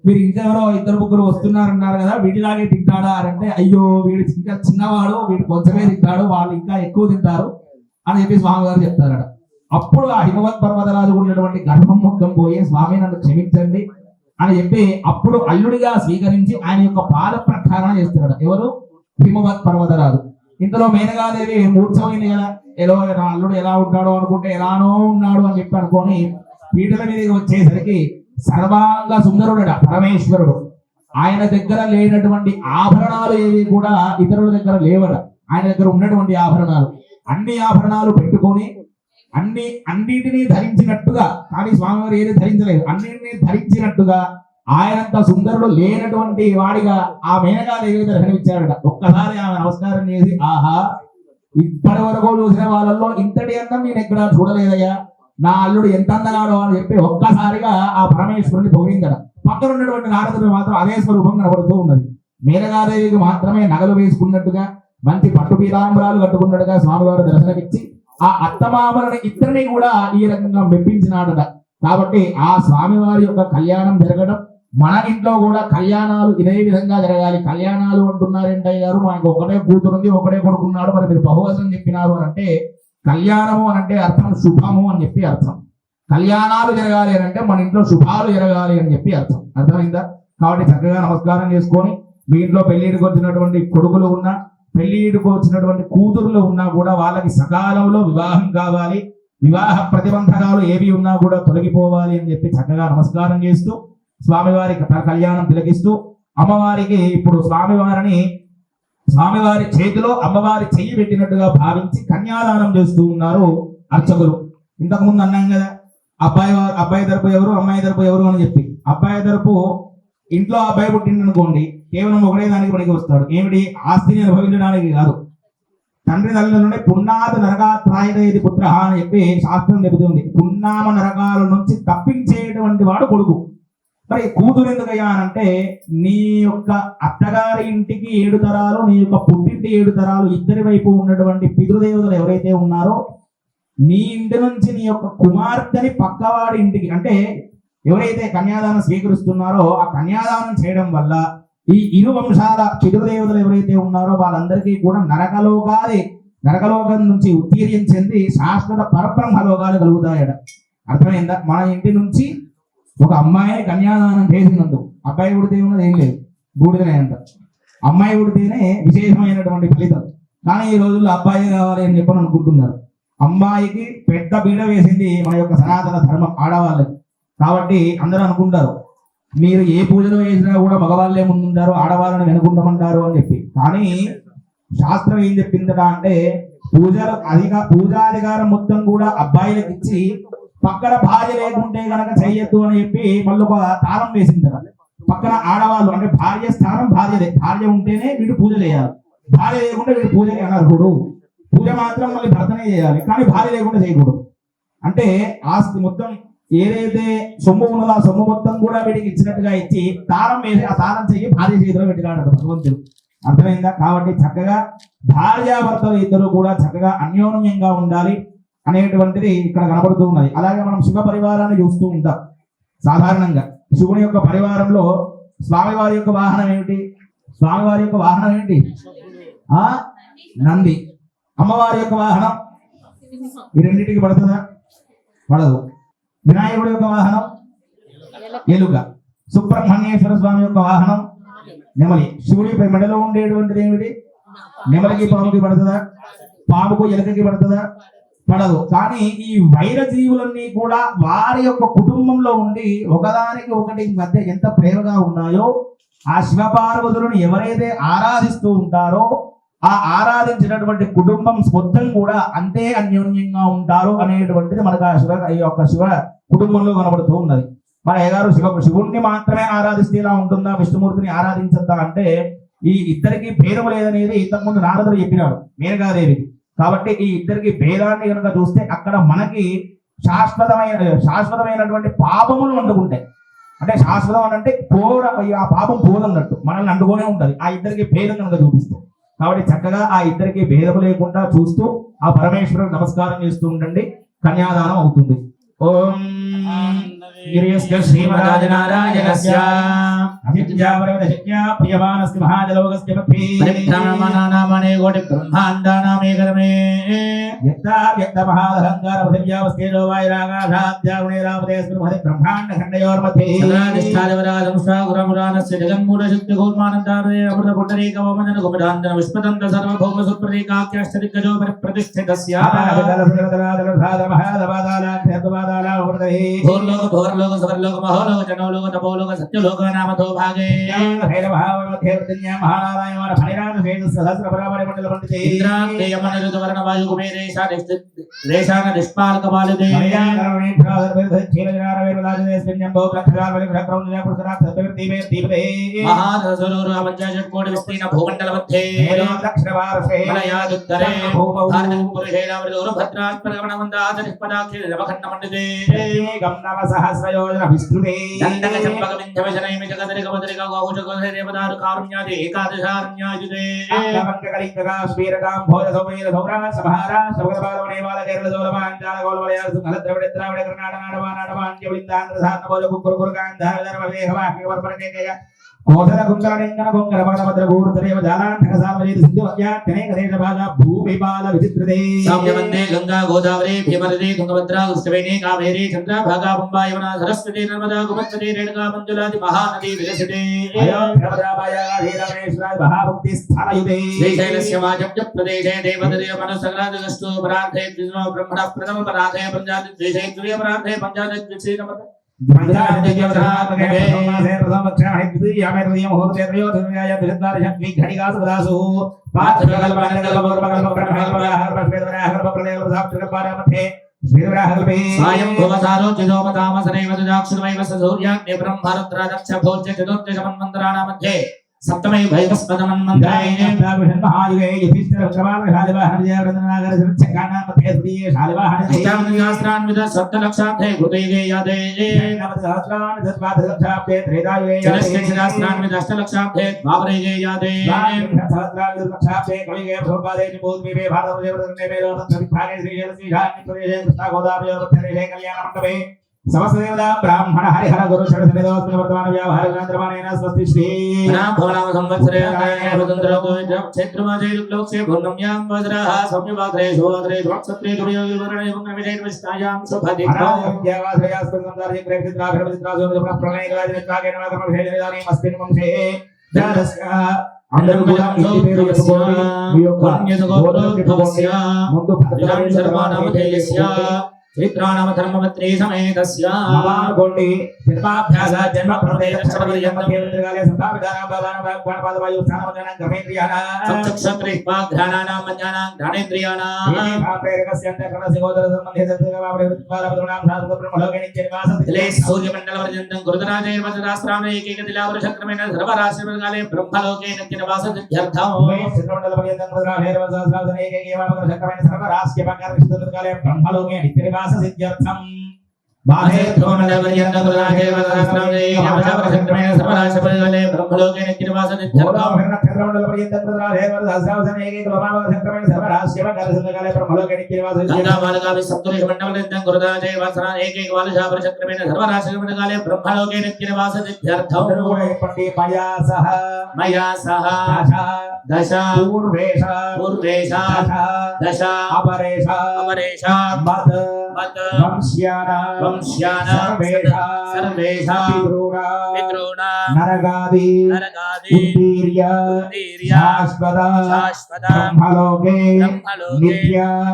మీరు ఇంకెవరో 2-3 వస్తున్నారన్నారు కదా, వీటిలాగే తింటాడా అంటే, అయ్యో వీడు ఇంకా చిన్నవాడు, వీడు కొంచెమే తింటాడు, వాళ్ళు ఇంకా ఎక్కువ తింటారు అని చెప్పి స్వామి గారు చెప్తారట. అప్పుడు ఆ హిమవత్ పర్వతరాజు ఉన్నటువంటి గర్భం ముఖం పోయి, స్వామి నన్ను క్షమించండి అని చెప్పి అప్పుడు అల్లుడిగా స్వీకరించి ఆయన యొక్క పాద ప్రక్షాళన చేస్తున్నాడు. ఎవరు? హిమవత్ పర్వతరాజు. ఇంతలో మేనగాదేవి మూర్ఛమైంది కదా, అల్లుడు ఎలా ఉంటాడో అనుకుంటే ఎలానో ఉన్నాడు అని చెప్పి అనుకొని పీటల మీదకి వచ్చేసరికి సర్వాంగ సుందరుడట పరమేశ్వరుడు. ఆయన దగ్గర లేనటువంటి ఆభరణాలు ఏవి కూడా ఇతరుల దగ్గర లేవట. ఆయన దగ్గర ఉన్నటువంటి ఆభరణాలు అన్ని ఆభరణాలు పెట్టుకొని అన్నిటినీ ధరించినట్టుగా, కానీ స్వామివారు ఏది ధరించలేదు, అన్నిటినీ ధరించినట్టుగా ఆయనంత సుందరుడు లేనటువంటి వాడిగా ఆ మేనకాదేవి దర్శనమిచ్చాడట. ఒక్కసారి ఆమె నమస్కారం చేసి, ఆహా, ఇప్పటి వరకు చూసిన వాళ్ళల్లో ఇంతటి అందం నేను ఎక్కడా చూడలేదయ్యా, నా అల్లుడు ఎంత అందగాడో అని చెప్పి ఒక్కసారిగా ఆ పరమేశ్వరుని పొగిడిందట. పక్కన ఉన్నటువంటి నారదుడు మాత్రం అదే స్వరూపం కనబడుతూ ఉన్నది. మేనకాదేవికి మాత్రమే నగలు వేసుకున్నట్టుగా, మంచి పట్టు పీతాంబరాలు కట్టుకున్నట్టుగా స్వామివారు దర్శనమిచ్చి ఆ అత్తమామలని ఇద్దరిని కూడా ఈ రకంగా మెప్పించినాడట. కాబట్టి ఆ స్వామివారి యొక్క కళ్యాణం జరగడం, మన ఇంట్లో కూడా కళ్యాణాలు ఇదే విధంగా జరగాలి. కళ్యాణాలు అంటున్నారేంటయ్య గారు, మాకు ఒకటే కూతురుంది, ఒకటే కొడుకున్నాడు, మరి మీరు బహువచనం చెప్పినారు అని అంటే, కళ్యాణము అని అంటే అర్థం శుభము అని చెప్పి అర్థం. కళ్యాణాలు జరగాలి అని అంటే మన ఇంట్లో శుభాలు జరగాలి అని చెప్పి అర్థం. అర్థమైందా? కాబట్టి చక్కగా నమస్కారం చేసుకొని, మీ ఇంట్లో పెళ్లిడికి వచ్చినటువంటి కొడుకులు ఉన్నా, పెళ్లిడికి వచ్చినటువంటి కూతురులు ఉన్నా కూడా వాళ్ళకి సకాలంలో వివాహం కావాలి, వివాహ ప్రతిబంధకాలు ఏవి ఉన్నా కూడా తొలగిపోవాలి అని చెప్పి చక్కగా నమస్కారం చేస్తూ స్వామివారికి కళ్యాణం తిలకిస్తూ, అమ్మవారికి ఇప్పుడు స్వామివారి చేతిలో అమ్మవారి చెయ్యి పెట్టినట్టుగా భావించి కన్యాదానం చేస్తూ ఉన్నారు అర్చకులు. ఇంతకుముందు అన్నాం కదా, అబ్బాయి తరపు ఎవరు, అమ్మాయి తరపు ఎవరు అని చెప్పి. అబ్బాయి తరపు ఇంట్లో అబ్బాయి పుట్టింది అనుకోండి, కేవలం ఒకటే దానికి పనికి వస్తాడు. ఏమిటి? ఆస్తిని అనుభవించడానికి కాదు. తండ్రి తల్లి నుండి పున్నాత నరకాత్రాయది పుత్ర అని చెప్పి శాస్త్రం చెబుతుంది. పున్నామ నరకాల నుంచి తప్పించేటువంటి వాడు కొడుకు. మరి కూతురు ఎందుకయ్యా అనంటే, నీ యొక్క అత్తగారి ఇంటికి 7 తరాలు, నీ యొక్క పుట్టింటి 7 తరాలు, ఇద్దరి వైపు ఉన్నటువంటి పితృదేవతలు ఎవరైతే ఉన్నారో, నీ ఇంటి నుంచి నీ యొక్క కుమార్తెని పక్కవాడి ఇంటికి, అంటే ఎవరైతే కన్యాదానం స్వీకరిస్తున్నారో ఆ కన్యాదానం చేయడం వల్ల ఈ ఇరు వంశాల పితృదేవతలు ఎవరైతే ఉన్నారో వాళ్ళందరికీ కూడా నరకలోకం నుంచి ఉత్తీర్యం చెంది శాశ్వత పరబ్రహ్మలోకాలు కలుగుతాయట. అర్థమైందా? మన ఇంటి నుంచి ఒక అమ్మాయిని కన్యాదానం చేసినందుకు, అబ్బాయి పుడితే ఉన్నది ఏం లేదు, బూడిదనే అంట. అమ్మాయి పుడితేనే విశేషమైనటువంటి ఫలితం. కానీ ఈ రోజుల్లో అబ్బాయి కావాలి అని చెప్పని అనుకుంటున్నారు. అమ్మాయికి పెద్ద బీడ వేసింది మన యొక్క సనాతన ధర్మం ఆడవాళ్ళకి. కాబట్టి అందరూ అనుకుంటారు, మీరు ఏ పూజలు వేసినా కూడా మగవాళ్ళే ముందుంటారు, ఆడవాళ్ళని వెనుకుంటామంటారు అని చెప్పి. కానీ శాస్త్రం ఏం చెప్పిందట అంటే, పూజాధికారం మొత్తం కూడా అబ్బాయిలకు ఇచ్చి పక్కన భార్య లేకుంటే కనుక చెయ్యొద్దు అని చెప్పి మళ్ళీ ఒక తాళం వేసిందట. పక్కన ఆడవాళ్ళు అంటే భార్య స్థానం భార్యదే, భార్య ఉంటేనే వీడు పూజ చేయాలి, భార్య లేకుంటే వీడు పూజకి అనర్హుడు. పూజ మాత్రం మళ్ళీ భర్తనే చేయాలి, కానీ భార్య లేకుండా చేయకూడదు. అంటే ఆస్తి మొత్తం ఏదైతే సొమ్ము ఉన్నదో ఆ సొమ్ము మొత్తం కూడా వీడికి ఇచ్చినట్టుగా ఇచ్చి తాళం వేసి ఆ తాళం చెయ్యి భార్య చేతిలో పెట్టినాడు భగవంతుడు. అర్థమైందా? కాబట్టి చక్కగా భార్యాభర్తలు ఇద్దరు కూడా చక్కగా అన్యోన్యంగా ఉండాలి అనేటువంటిది ఇక్కడ కనబడుతూ ఉన్నది. అలాగే మనం శివ పరివారాన్ని చూస్తూ ఉంటాం. సాధారణంగా శివుని యొక్క పరివారంలో స్వామివారి యొక్క వాహనం ఏమిటి? స్వామివారి యొక్క వాహనం ఏంటి? నంది. అమ్మవారి యొక్క వాహనం ఈ రెండింటికి పడుతుందా? పడదు. వినాయకుడి యొక్క వాహనం ఎలుక. సుబ్రహ్మణ్యేశ్వర స్వామి యొక్క వాహనం నెమలి. శివుడి మెడలో ఉండేటువంటిది ఏమిటి? నెమలికి పాముకి పడుతుందా? పాముకు ఎలుకకి పడుతుందా? పడదు. కానీ ఈ వైర జీవులన్నీ కూడా వారి యొక్క కుటుంబంలో ఉండి ఒకదానికి ఒకటి మధ్య ఎంత ప్రేమగా ఉన్నాయో, ఆ శివపార్వతులను ఎవరైతే ఆరాధిస్తూ ఉంటారో ఆ ఆరాధించినటువంటి కుటుంబం మొత్తం కూడా అంతే అన్యోన్యంగా ఉంటారు అనేటువంటిది మనకు ఆ శివ కుటుంబంలో కనబడుతూ ఉన్నది. మన అయ్యగారు శివుణ్ణి మాత్రమే ఆరాధిస్తే ఇలా ఉంటుందా, విష్ణుమూర్తిని ఆరాధించద్దా అంటే, ఈ ఇద్దరికి భేదం లేదనేది ఇంతకుముందు నారదుడు చెప్పినాడు మేనకాదేవికి. కాబట్టి ఈ ఇద్దరికి భేదాన్ని కనుక చూస్తే అక్కడ మనకి శాశ్వతమైనటువంటి పాపములు అంటుకుంటాయి. అంటే శాశ్వతం అని అంటే ఆ పాపం పోదన్నట్టు మనల్ని అంటుకొనే ఉంటది ఆ ఇద్దరికి భేదం కనుక చూపిస్తే. కాబట్టి చక్కగా ఆ ఇద్దరికి భేదము లేకుండా చూస్తూ ఆ పరమేశ్వరుడు నమస్కారం చేస్తూ ఉండండి, కన్యాదానం అవుతుంది. ఓం శ్రీమరాజనారాయణస్య అవిద్యావరవదశక్య ప్రియమానస్య మహాజలోకస్య పత్రి పరిభ్రమణానామనే కోటి బ్రహ్మాండానామేకరమే యత్త మహాదహంకార పృథివ్యావస్థేజో వాయురాగాధాద్యాగుణేరావదేస్మృహది బ్రహ్మాండ ఖండయోర్मध्ये సదాధిష్టాదివరాజం సాగురమురానస్య జగన్మూలశక్తి గోర్మానందారే అమృత పుండరీకవమజన గుమడాంజన విశ్వతంత్ర సర్వభౌమ సుప్రతీకాఖ్యాష్టదిగ్గజో పరిప్రతిష్ఠితస్య భూర్లోక భూవర్లోక సవర్లోక మహోలోక జనోలోక తపోలోక సత్యలోక నామతో భాగే ఇంద్రాగ్నేయమనరుగవర్ణ వాయు కుబేరేశ రేషాన నిష్పాలక బాలుదే మహాదశరూరు పంచాశత్ కోటి విస్తీర్ణ భూమండల మధ్యే మలయాదుత్తరే భారతం పురుషేణావృతోరు భద్రాత్మగమన మందాచ పదాక్షి నవఖండ మండితే దండక చంపక వింధ్యవశనైమి జగదరిక బదరిక గోహుజ గోధే దేవదారు కారుణ్యాది ఏకాదశారుణ్యాయుతే కోటల కుంగరలింగన కుంగర భగవద్ర గూర్ధరేవ జాలాంతక సామవేద సింధు అజ్ఞాతనే కరేత భాగ భూమిపాల విచిత్రదే సామ్యవందే గంగా గోదావరి భీమనది తుంగభద్రా కృష్ణవేణి కావేరి చంద్రభాగా పంబా యమునా సరస్వతి నర్మదా గోమతి రేణుకా మంజులాది మహానది విలసితే మహాభక్తి స్థానయుతే శ్రీశైలస్య వాజప్య ప్రదేశే దేవదేవ మనసగ్రాదగస్తు పరాధే విష్ణు బ్రహ్మణ ప్రథమ పరాధే పంచాది శ్రీశైల పరాధే పంచాది శ్రీనమః సాయం భువసారో చిదోమతామసనైవ దాక్షుమైవ సూర్యాగ్ని బ్రహ్మరుద్రాదక్ష భోజ్య చతుర్దశ మన్వంతరాణ మధ్యే సప్తమై భైవస్పద మన్వంతరాయే అష్టాదశాస్త్రాన్విత సప్తలక్షార్థే కృతైగే యాదే చరస్కైశ్రాస్త్రాన్విత అష్టలక్షార్థే ద్వాపరైగే యాదే సమస్తదేవత బ్రాహ్మణ హరిహర గురు షడశనిదోస్మి వర్తమాన వ్యవహారగ్రంథమానేన స్వస్తి శ్రీ భవనామ సంవత్సరే క్షేత్రమాజే లోక్సే భూర్ణమ్యాం వజ్రః సంయువాత్రే శోభద్రే ధ్వక్షత్రే దుర్యోగి వర్ణే పుణ్యమిదే విష్టాయాం శుభదిత్రో విద్యావాసయాస్పదం సందార్య గ్రహిత్రాభిరమిత్రాజోమిత్ర ప్రణయరాజనిత్రాగే నమః భేజనిదాని మస్మిన్ వంశే జాతస్య అందరూ కూడా ఇంటి పేరు చెప్పుకోండి మీ యొక్క గోత్రోద్భవస్య ముందు భద్రం శర్మానామధేయస్య చైత్రానామ ధర్మపత్రే సమేతస్య మహాగోండి జన్మాభ్యాస జన్మ ప్రదేశపర్యంతమేంద్రగాలే సంభావితానాం బాలానాం గణపాదవాయు స్థానమజనాం గమేంద్రియాణా చక్షుక్షత్రిష్పాఘ్రాణానాం మజ్ఞానాం ఘ్రాణేంద్రియాణాం ప్రేరకస్యంత కర్ణసిగోదర సంబంధితత్వగావృత్వారపదనాం సాధు బ్రహ్మలోకే నిత్యనివాసం తిలే సూర్యమండలపర్యంతం గురుదరాజే వజ్రాస్త్రాణ ఏకైకదిలావృషక్రమేణ సర్వరాశిమృగాలే బ్రహ్మలోకే నిత్యనివాససిద్ధ్యర్థం చంద్రమండలపర్యంతం గురుదరాజేర్వసాస్త్రాసనే ఏకైకవామృషక్రమేణ సర్వరాశిమృగాలే బ్రహ్మలోకే నిత్యనివాససిద్ధ్యర్థం బాహే ధ్రువమండలపర్యంతం గురుదరాజే వజ్రాస్త్రాణ ఏకైకవామృషక్రమేణ సర్వరాశిమృగాలే బ్రహ్మలోకే నిత్యనివాససిద్ధ్యర్థం గంగామార్గావి సప్తఋషిమండలపర్యంతం గురుదరాజే వజ్రాస్త్రాణ ఏకైకవామృషక్రమేణ సర్వరాశిమృగాలే బ్రహ్మలోకే నిత్యనివాససిద్ధ్యర్థం మయా సహ దశ పూర్వేశ దశ అపరేష మత్ వంశ్యానా సర్వేషా పితॄణ నరగాది ఉత్తీర్య శాశ్వత బ్రహ్మలోకే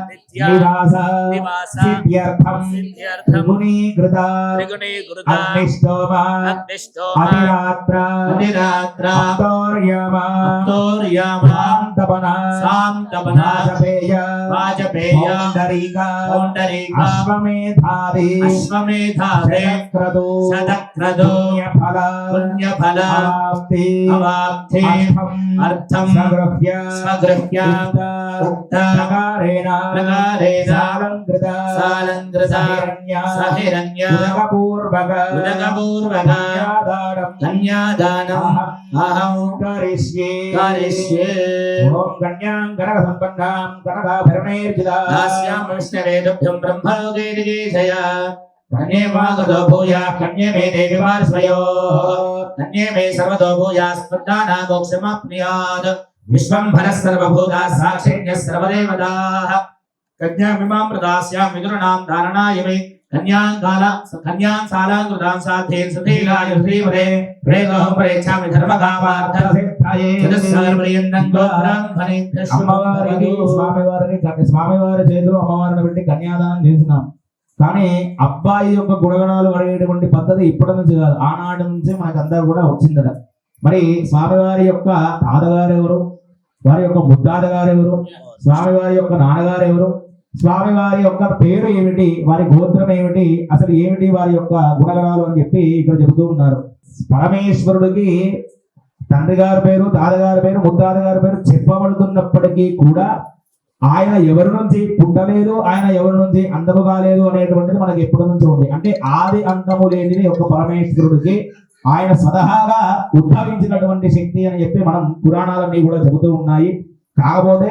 నిత్య నివాస సిద్ధ్యర్థం త్రిగుణీకృత అగ్నిష్టోమ అతిరాత్ర సాంతపన వాజపేయ అశ్వమేధాది శతక్రదో పుణ్యఫల అవాప్తి అర్థం స్వగృహ్య ప్రకారేణ సాలంకృత సహిరణ్య ఉదకపూర్వక కన్యాదానం అహం కరిష్యే ఓం కన్యాం కనక సంపన్నాం కనకాభరణైర్జితాస్యాం విష్ణవేదుభ్యం బ్రహ్మలోకే నిజేషయ కన్యే మాగతో భూయా కన్యే మే దేవి వారస్వయో కన్యే మే సర్వతో భూయా స్పర్ధానా మోక్షమాప్నుయాత్ విశ్వంభర సర్వభూతా సాక్షిణ్య సర్వదేవతాః కన్యామిమాం ప్రదాస్యాం విదురుణాం ధారణాయ మే కన్యాం సాలాంకృతాం సాధేన్ సుధీలాయ శ్రీమదే ప్రేమోహం ప్రేక్షామి ధర్మకామార్థ చతుస్సాగరపర్యంతం బ్రాహ్మణేభ్యః స్వామివారి చేతిలో అమ్మవారిని పెట్టి కన్యాదానం చేసినాం. కానీ అబ్బాయి యొక్క గుణగణాలు అడిగేటువంటి పద్ధతి ఇప్పటి నుంచి కాదు, ఆనాటి నుంచే మనకంతా కూడా వచ్చిందట. మరి స్వామివారి యొక్క తాతగారు ఎవరు, వారి యొక్క ముత్తాతగారు ఎవరు, స్వామివారి యొక్క నాన్నగారు ఎవరు, స్వామివారి యొక్క పేరు ఏమిటి, వారి గోత్రం ఏమిటి, అసలు ఏమిటి వారి యొక్క గుణగణాలు అని చెప్పి ఇక్కడ చెబుతూ ఉన్నారు. పరమేశ్వరుడికి తండ్రి గారి పేరు, తాతగారి పేరు, ముత్తాతగారి పేరు చెప్పబడుతున్నప్పటికీ కూడా ఆయన ఎవరి నుంచి పుట్టలేదు, ఆయన ఎవరి నుంచి అంతము కాలేదు అనేటువంటిది మనకి ఎప్పటి నుంచి ఉంది. అంటే ఆది అంతము లేనిది ఒక పరమేశ్వరుడికి ఆయన స్వతహాగా ఉద్భవించినటువంటి శక్తి అని చెప్పి మనం పురాణాలన్నీ కూడా చెబుతూ ఉన్నాయి. కాకపోతే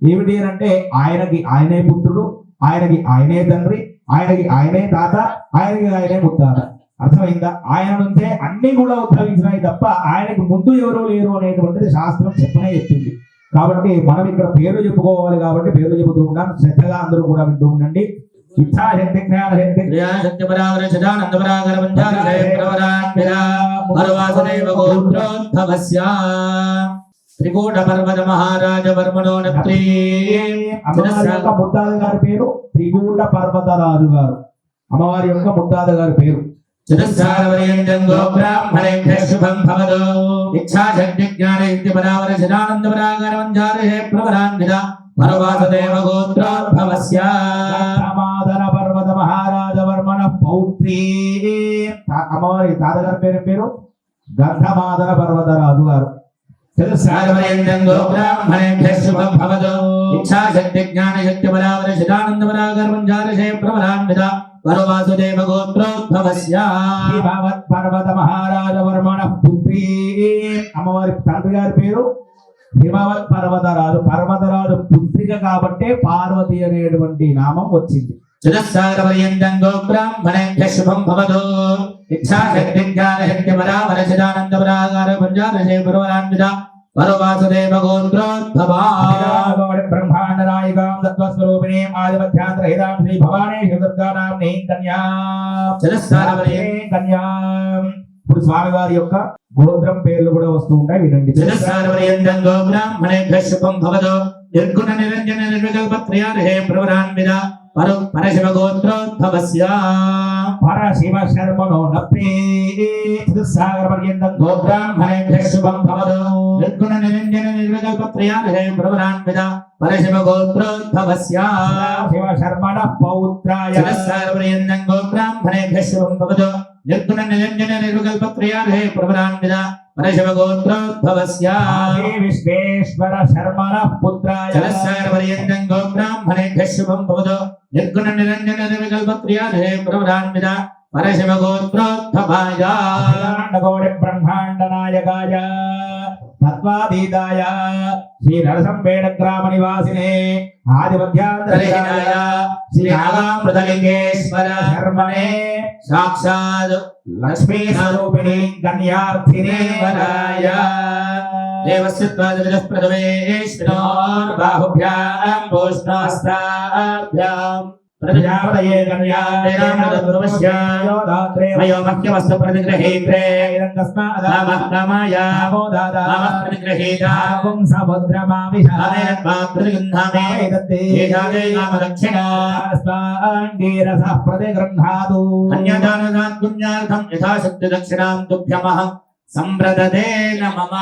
ఏమిటి అని అంటే ఆయనకి ఆయనే పుత్రుడు, ఆయనకి ఆయనే తండ్రి, ఆయనకి ఆయనే తాత, ఆయనకి ఆయనే ముత్తాత. అర్థమైందా? ఆయన నుంచే అన్ని కూడా ఉద్భవించినాయి తప్ప ఆయనకి ముందు ఎవరో లేరు అనేటువంటిది శాస్త్రం చెప్పనే చెప్తుంది. కాబట్టి మనం ఇక్కడ పేర్లు చెప్పుకోవాలి కాబట్టి పేర్లు చెబుతూ ఉన్నాం. శ్రద్ధగా అందరూ కూడా వింటూ ఉండండి. ఇచ్ఛాశక్తి జ్ఞానశక్తి క్రియాశక్తి పరావర చిదానంద పరాగర పంచార జయ ప్రవరాన్విరా పరవాసుదేవ గోత్రోద్భవస్య త్రికూట పర్వత మహారాజ వర్మణో నత్రీ. అమ్మవారి యొక్క ముత్తాత గారి పేరు త్రికూట పర్వతరాజు గారు. అమ్మవారి యొక్క ముత్తాత గారి పేరు చతుస్సారవరేంద్రం గోబ్రాహ్మణేభ్య శుభం భవతు. ఇచ్ఛాశక్తి జ్ఞానశక్తి పరావర చిదానంద పరాగర పంచార జయ ప్రవరాన్విరా పరవాసుదేవ గోత్రోద్భవస్య గంధమాదన పర్వత మహారాజ వర్మణ పౌత్రీ. అమ్మవారి తాతగారి పేరు గంధమాదన పర్వతరాజు గారు. చతుస్సారవరేంద్రం గోబ్రాహ్మణేభ్య శుభం భవతు. ఇచ్ఛాశక్తి జ్ఞానశక్తి పరావర చిదానంద పరాగర పంచార జయ ప్రవరాన్విరా పరవాసుదేవ గోత్రోద్భవస్య హిమవత్ పర్వత మహారాజ వర్మణ పుత్రీ. అమ్మవారి తండ్రి గారి పేరు హిమవత్ పర్వతరాజు. పర్వతరాజు పుత్రిక కాబట్టే పార్వతి అనేటువంటి నామం వచ్చింది. చతుస్సారవరేంద్రం గోబ్రాహ్మణేభ్య శుభం భవతు. ఇచ్ఛాశక్తి జ్ఞానశక్తి పరావర చిదానంద పరాగర పంచార జయ ప్రవరాన్విరా పరవాసుదేవ గోత్రోద్భవా. బ్రహ్మాండ నాయికాం తత్వస్వరూపిణీ ఆదిమధ్యాంతర హితాం శ్రీ భవానీ దుర్గానామ్ని కన్యా. కన్యా. ఇప్పుడు స్వామివారి యొక్క గోత్రం పేర్లు కూడా వస్తూ ఉంటాయి, వినండి. చతుస్సారవరేంద్రం గోబ్రాహ్మణేభ్య శుభం భవతు. నిర్గుణ నిరంజన నిర్వికల్ప త్రయార్హే ప్రవరాన్విరా పరశివ గోత్రోద్భవస్య పరశివ శర్మణో నప్రీ. సాగర పర్యంతం గోబ్రాహ్మణేభ్య శుభం భవతు. నిర్గుణ నిరంజన నిర్వికల్ప త్రయార్హే ప్రవరాన్విరా పరశివ గోత్రోద్భవస్య శివ శర్మణ పౌత్రాయ. చతుస్సారవరేంద్రం గోబ్రాహ్మణేభ్య శుభం భవతు. నిర్గుణ నిరంజన నిర్వికల్ప త్రయార్హే ప్రవరాన్విరా పరశివ గోత్రోద్భవస్య విశ్వేశ్వర శర్మణ పుత్రాయ. చతుస్సారవరేంద్రం గోబ్రాహ్మణేభ్య శుభం భవతు. నిర్గుణ నిరంజన నిర్వికల్ప త్రయార్హే ప్రవరాన్విరా పరశివ గోత్రోద్భవాయ గౌడి బ్రహ్మాండ నాయకాయ తత్వాతీతాయ శ్రీ నరసంపేట గ్రామ నివాసినే ఆదిమధ్యాంతరహితాయ శ్రీ నాగామృతలింగేశ్వర శర్మణే సాక్షాత్ లక్ష్మీ స్వరూపిణి కన్యార్థినే వరాయ. దేవస్య త్వాదివిదః ప్రథమేశ్వరోర్ బాహుభ్యాం భూష్ణాస్తాభ్యాం ప్రజాపతయే కన్యాదేనామృతపూర్వస్య మయో మహ్యమస్తు ప్రతిగృహీత్రే రామః ప్రతిగృహీతా ప్రతిగృహ్ణామి ఏషాదే నామ దక్షిణా ప్రతిగృహాదు. అన్యదానాత్ పుణ్యార్థం యథాశక్తి దక్షిణాం తుభ్యమహం సంప్రదదేన మమ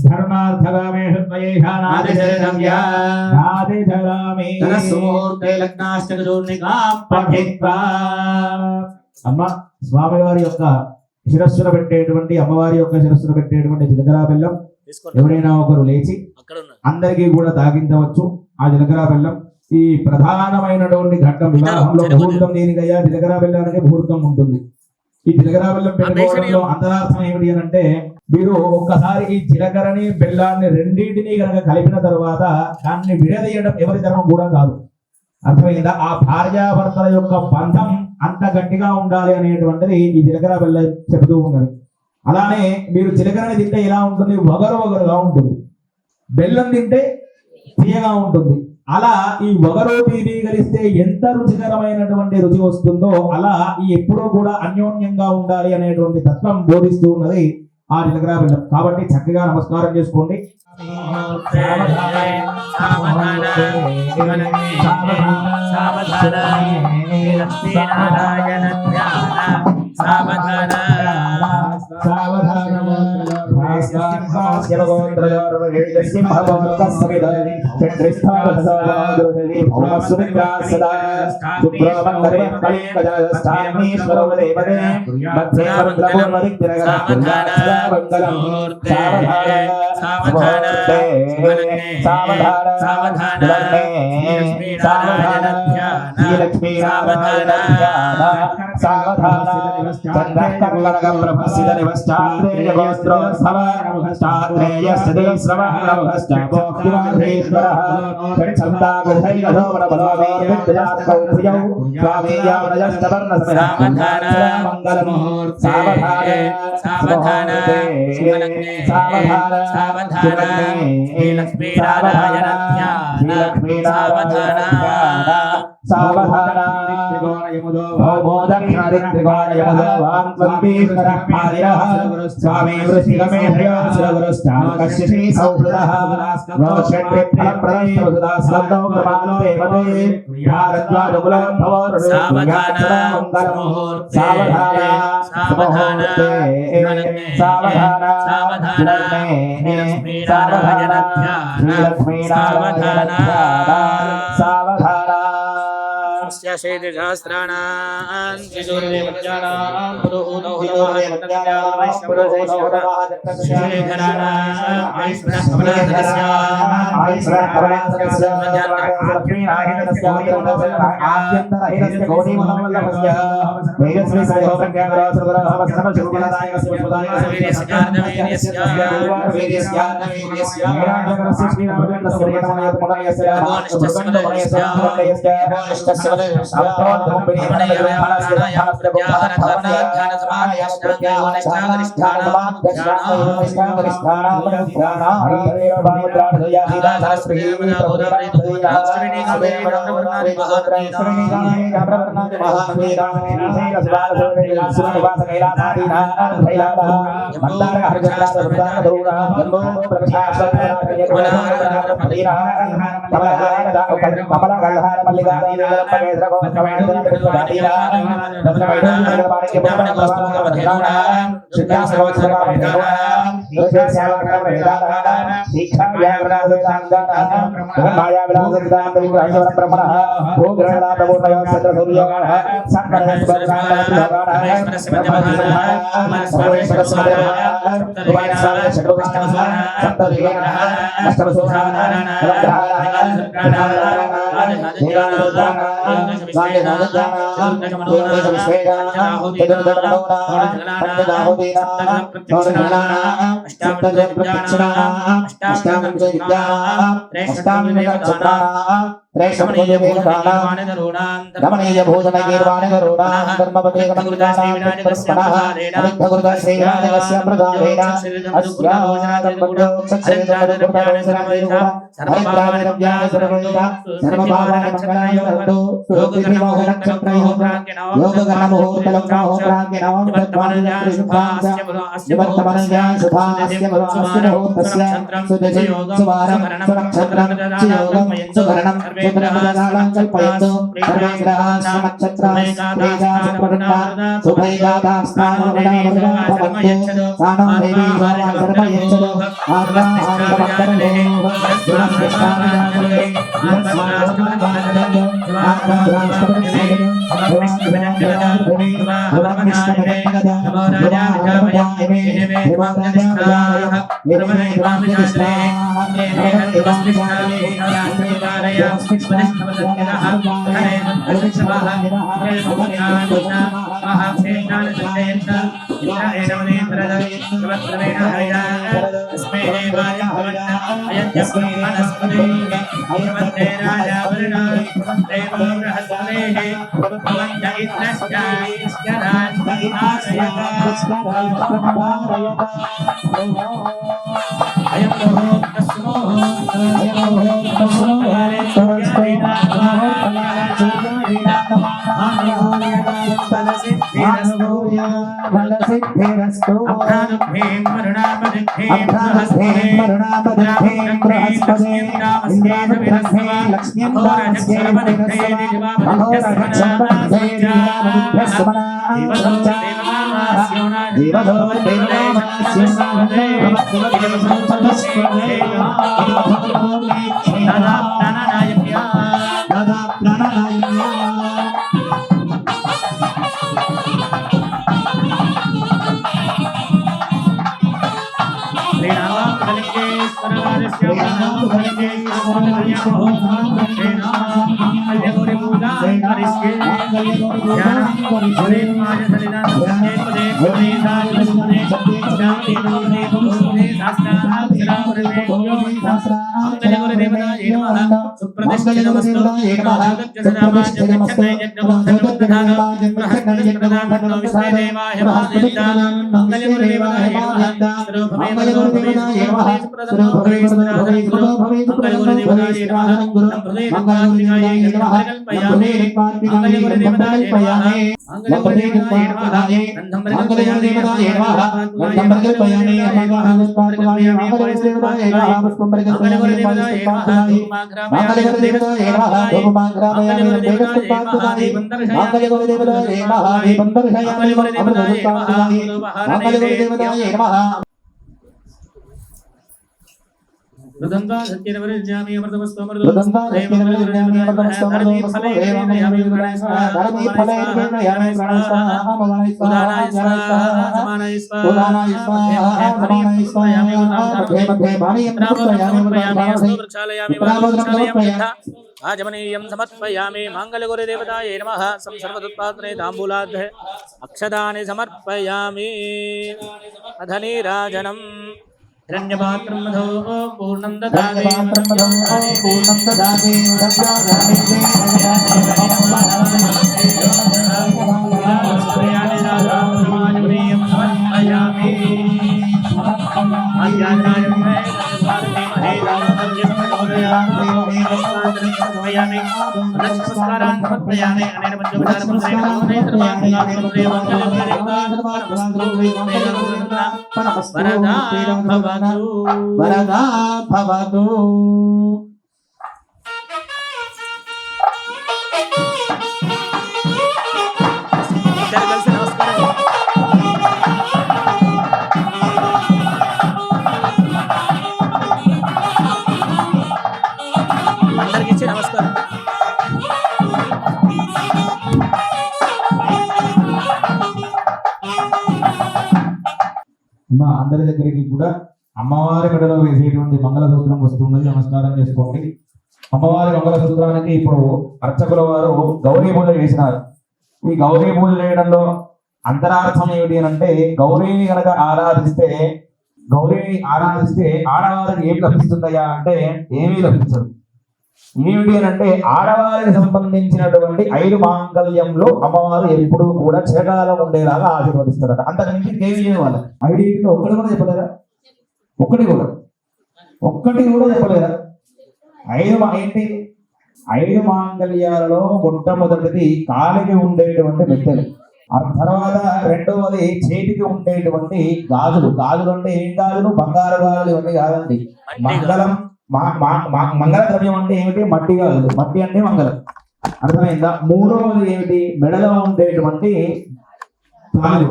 ధర్మార్థకామేషు త్వయేషానాదిశరణవ్యా నాదిశరామి తదస్సుముహూర్తే లగ్నాష్టకచూర్ణికాం పఠిత్వా. అమ్మ స్వామివారి యొక్క శిరస్సును పెట్టేటువంటి అమ్మవారి యొక్క శిరస్సును పెట్టేటువంటి జీలకర్ర బెల్లం ఎవరైనా ఒకరు లేచి అందరికీ కూడా తాగించవచ్చు. ఆ జీలకర్ర బెల్లం ఈ ప్రధానమైనటువంటి ఘట్టం వివాహంలో ముహూర్తం దేనికయ్యా జీలకర్ర బెల్లానికి ముహూర్తం ఉంటుంది. ఈ జీలకర్ర బెల్లం పెట్టుకోవడంలో అంతరార్థం ఏమిటి అని అంటే మీరు ఒక్కసారి ఈ జీలకర్రని బెల్లాన్ని రెండింటినీ కనుక కలిపిన తర్వాత దాన్ని విడదీయడం ఎవరి ధర్మం కూడా కాదు. అర్థమైందా? ఆ భార్యాభర్తల యొక్క బంధం అంత గట్టిగా ఉండాలి అనేటువంటిది ఈ జీలకర్ర బెల్లం చెబుతూ ఉన్నది. అలానే మీరు జీలకర్రని తింటే ఎలా ఉంటుంది? వగరుగా ఉంటుంది. బెల్లం తింటే తీయగా ఉంటుంది. అలా ఈ వగరు తీపి కలిస్తే ఎంత రుచికరమైనటువంటి రుచి వస్తుందో అలా ఈ ఎప్పుడూ కూడా అన్యోన్యంగా ఉండాలి అనేటువంటి తత్వం బోధిస్తూ ఉన్నది ఆ నిలకడ వెళ్ళం కాబట్టి చక్కగా నమస్కారం చేసుకోండి. रमणीय भोजन गीर्वाणी गरुणां धर्मपते श्रीरामस्य प्रदानेन कल्पयन्तु सर्वेन्द्राः नक्षत्राः ఫలసిద్ధిరస్తు అభ్రానుభేం వరుణాపదిభేం అభ్రానుభేం వరుణాపదిభేం బృహస్పదే ఇంద్రానుభ్రహ్మే లక్ష్మీం దాస్యేంద్రస్వా మహోరగచ్చమనాధైర్యామనుభ్యస్మనా జీవదో మృదంగా సత్యనవరజ్యామి అమృతమస్తు మృదంగా సత్యనవరజ్యామి అమృతమస్తు ఆజమనీయం సమర్పయామి మంగళగురుదేవతాయే నమః సంసర్వదుత్పాత్రే తాంబూలాద్ధ అక్షదాని సమర్పయామి అధనీరాజనం హిరణ్యపాత్రం మధో పూర్ణం దదామి పూర్ణం దదామి వరదా భవతు నమస్కారం. మా అందరి దగ్గరికి కూడా అమ్మవారి మెడలో వేసేటువంటి మంగళసూత్రం వస్తున్నది. నమస్కారం చేసుకోండి. అమ్మవారి మంగళసూత్రానికి ఇప్పుడు అర్చకుల వారు గౌరీ పూజ చేసినారు. ఈ గౌరీ పూజ చేయడంలో అంతరార్థం ఏమిటి అని అంటే, గౌరీని కనుక ఆరాధిస్తే ఆడవారికి ఏం లభిస్తుందయ్యా అంటే ఏమీ లభించదు. ఏమిటి అని అంటే, ఆడవారికి సంబంధించినటువంటి 5 మాంగళ్యంలో అమ్మవారు ఎప్పుడు కూడా చిరకాలం ఉండేలాగా ఆశీర్వదిస్తారట. అంతకుమించి దేవి వాళ్ళు 5 ఒక్కటి కూడా చెప్పలేదా? ఒక్కటి కూడా చెప్పలేదా? 5 మాంగళ్యాలలో మొట్టమొదటిది కాలికి ఉండేటువంటి మెట్టెలు, ఆ తర్వాత రెండవది చేతికి ఉండేటువంటి గాజులు. గాజులు అంటే ఏం గాజులు? బంగారు గాజులు ఇవన్నీ కాదండి. మంగళ ద్రవ్యం అంటే ఏమిటి? మట్టి గాజులు. మట్టి అంటే మంగళం. అర్థమైందా? మూడవది ఏమిటి? మెడలో ఉండేటువంటి తాళి.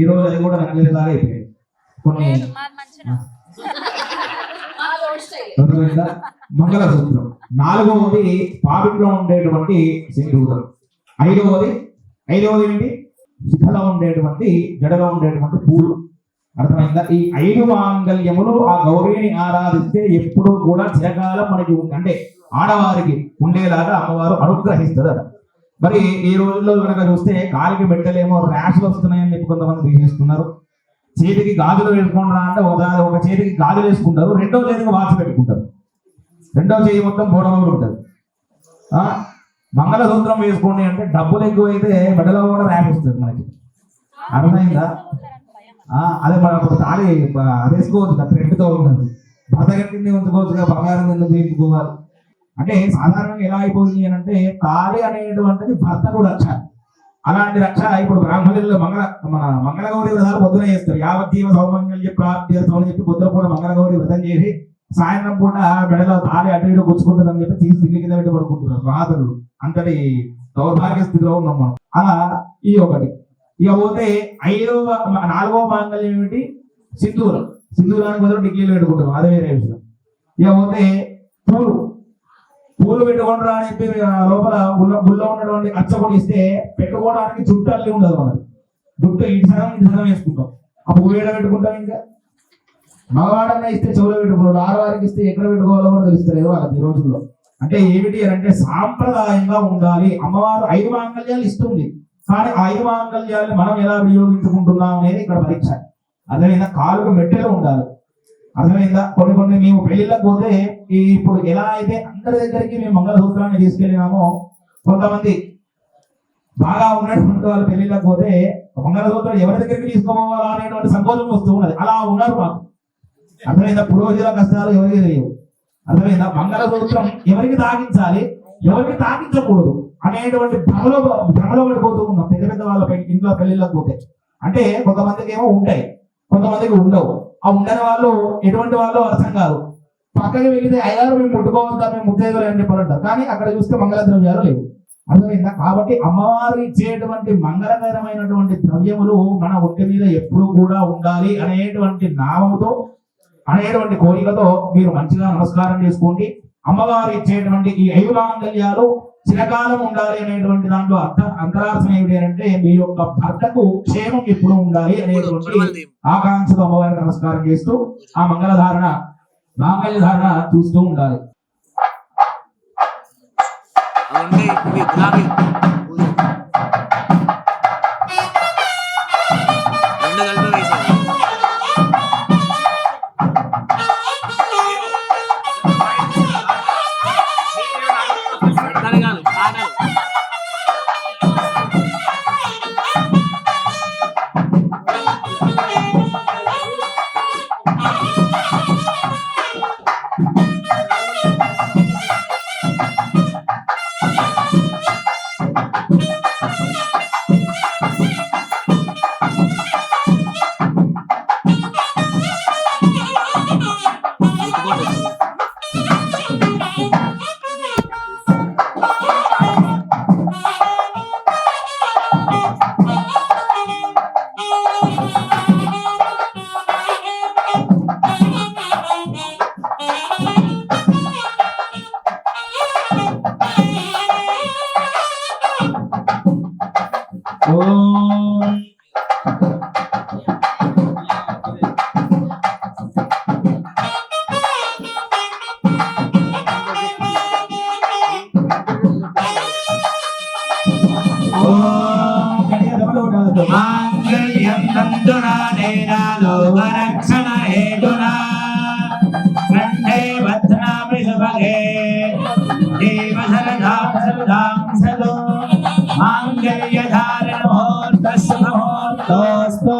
ఈ రోజు అది కూడా నక్కలేలాగా అయిపోయింది కొన్ని. మంగళసూత్రం. 4వది పాపిట్లో ఉండేటువంటి సింధూరం. 5వది ఏంటి? శిఖలో ఉండేటువంటి జడలో ఉండేటువంటి పూలు. అర్థమైందా? ఈ 5 మాంగళ్యములు ఆ గౌరీని ఆరాధిస్తే ఎప్పుడూ కూడా చిరకాలం మనకి అంటే ఆడవారికి ఉండేలాగా అమ్మవారు అనుగ్రహిస్తుందట. మరి ఈ రోజుల్లో కనుక చూస్తే కాలికి పెట్టలేమో ర్యాష్లు వస్తున్నాయని చెప్పి కొంతమంది తీసేస్తున్నారు. చేతికి గాజులు వేసుకుంటారా అంటే ఒక చేతికి గాజులు వేసుకుంటారు, రెండో చేతికి వాచ్ పెట్టుకుంటారు, రెండో చేయి మొత్తం బోడమూడు ఉంటుంది. మంగళసూత్రం వేసుకోండి అంటే డబ్బులు ఎక్కువైతే మెడలో కూడా ర్యాప్ ఇస్తుంది మనకి. అర్థమైందా? అదే మనం ఒక తాళి అది వేసుకోవచ్చు, థ్రెడ్తో ఉన్నది. భర్త గట్టిని ఉంచుకోవచ్చుగా, బంగారం కింద తీర్చుకోవాలి అంటే. సాధారణంగా ఎలా అయిపోయింది అని అంటే, తాళి అనేటువంటిది భర్త కూడా అలాంటి రక్ష ఇప్పుడు బ్రాహ్మణులు మన మంగళగౌరి వ్రతాలు పొద్దున చేస్తారు. యావజ్జీవ సౌమంగళ్య ప్రాప్తి అని చెప్పి పొద్దున పూట మంగళగౌరి వ్రతం చేసి సాయంత్రం పూట మెడలో తాళి అటు ఇటు గుచ్చుకుంటుందని చెప్పి తీసి తిండి కింద పెట్టి పడుకుంటున్నారు రాత్రులు. అంతటి దౌర్భాగ్య స్థితిలో ఉన్నాం మనం. అలా ఈ ఒకటి. ఇక పోతే 4వ మాంగళ్యం ఏమిటి? సింధూరం. సింధూరానికి బదులు టిక్లీలు పెట్టుకుంటాం, అదే వేరే విషయం. ఇక పోతే పూలు పెట్టుకుంటారా అని చెప్పి లోపల గుళ్ళో ఉన్నటువంటి అచ్చపొడి ఇస్తే పెట్టుకోవడానికి జుట్టు అల్లి ఉండదు. మనది జుట్టు ఇటు సగం వేసుకుంటాం. ఆ పువ్వు ఏడ పెట్టుకుంటాం. ఇంకా మగవాడన్నా ఇస్తే చెవులో పెట్టుకున్నాడు, ఆడవారికి ఇస్తే ఎక్కడ పెట్టుకోవాలో కూడా తెలుస్తలేదు వాళ్ళకి ఈ రోజుల్లో. అంటే ఏమిటి అంటే సాంప్రదాయంగా ఉండాలి. అమ్మవారు 5 మాంగళ్యాలు ఇస్తుంది, కానీ 5 మాంగళ్యాలను మనం ఎలా వినియోగించుకుంటున్నాం అనేది ఇక్కడ పరీక్ష. అర్థమైందా? కాలుకు మెట్టెలు ఉండాలి. అర్థమైందా? కొన్ని మేము పెళ్లిళ్ళకి పోతే ఇప్పుడు ఎలా అయితే అందరి దగ్గరికి మేము మంగళసూత్రాన్ని తీసుకెళ్ళినామో, కొంతమంది బాగా ఉన్నటువంటి వాళ్ళు పెళ్లిళ్ళకి పోతే మంగళసూత్రం ఎవరి దగ్గరికి తీసుకోవాలా అనేటువంటి సంకోచం వస్తూ ఉన్నది. అలా ఉన్నారు మాకు. అర్థమైందా? పురోహితుల కష్టాలు ఎవరికి తెలియవు. అర్థమైందా? మంగళసూత్రం ఎవరికి తాకించాలి, ఎవరికి తాకించకూడదు అనేటువంటి భ్రమలో పడిపోతూ ఉన్నాం పెద్ద వాళ్ళ ఇంట్లో పెళ్లిళ్ళకి పోతే. అంటే కొంతమందికి ఏమో ఉంటాయి, కొంతమందికి ఉండవు. ఆ ఉండని వాళ్ళు ఎటువంటి వాళ్ళు అర్థం కాదు. పక్కకి వెళితే అయ్యారు మేము ముట్టుకోవద్దా, మేము ముత్తైదులు అని చెప్పారంటారు, కానీ అక్కడ చూస్తే మంగళ ద్రవ్యాలు లేవు. అర్థమైందా? కాబట్టి అమ్మవారు ఇచ్చేటువంటి మంగళకరమైనటువంటి ద్రవ్యములు మన ఒంటి మీద ఎప్పుడూ కూడా ఉండాలి అనేటువంటి నామముతో, అనేటువంటి కోరికతో మీరు మంచిగా నమస్కారం చేసుకోండి. అమ్మవారు ఇచ్చేటువంటి ఈ 5 మాంగళ్యాలు చిరకాలం ఉండాలి అనేటువంటి దాంట్లో అంతరార్థం ఏమిటి అంటే మీ యొక్క భర్తకు క్షేమం ఎప్పుడు ఉండాలి అనేటువంటి ఆకాంక్షతో అమ్మవారికి నమస్కారం చేస్తూ ఆ మాంగళ్య ధారణ చూస్తూ ఉండాలి. మాంగళ్యం తంతునా నేనాలో వరక్షణ హేతునా కంఠే బధ్నామి సుభగే దేవసరదాం సరదాం సదో మాంగళ్య ధారణ ముహూర్తస్సు ముహూర్తోస్తు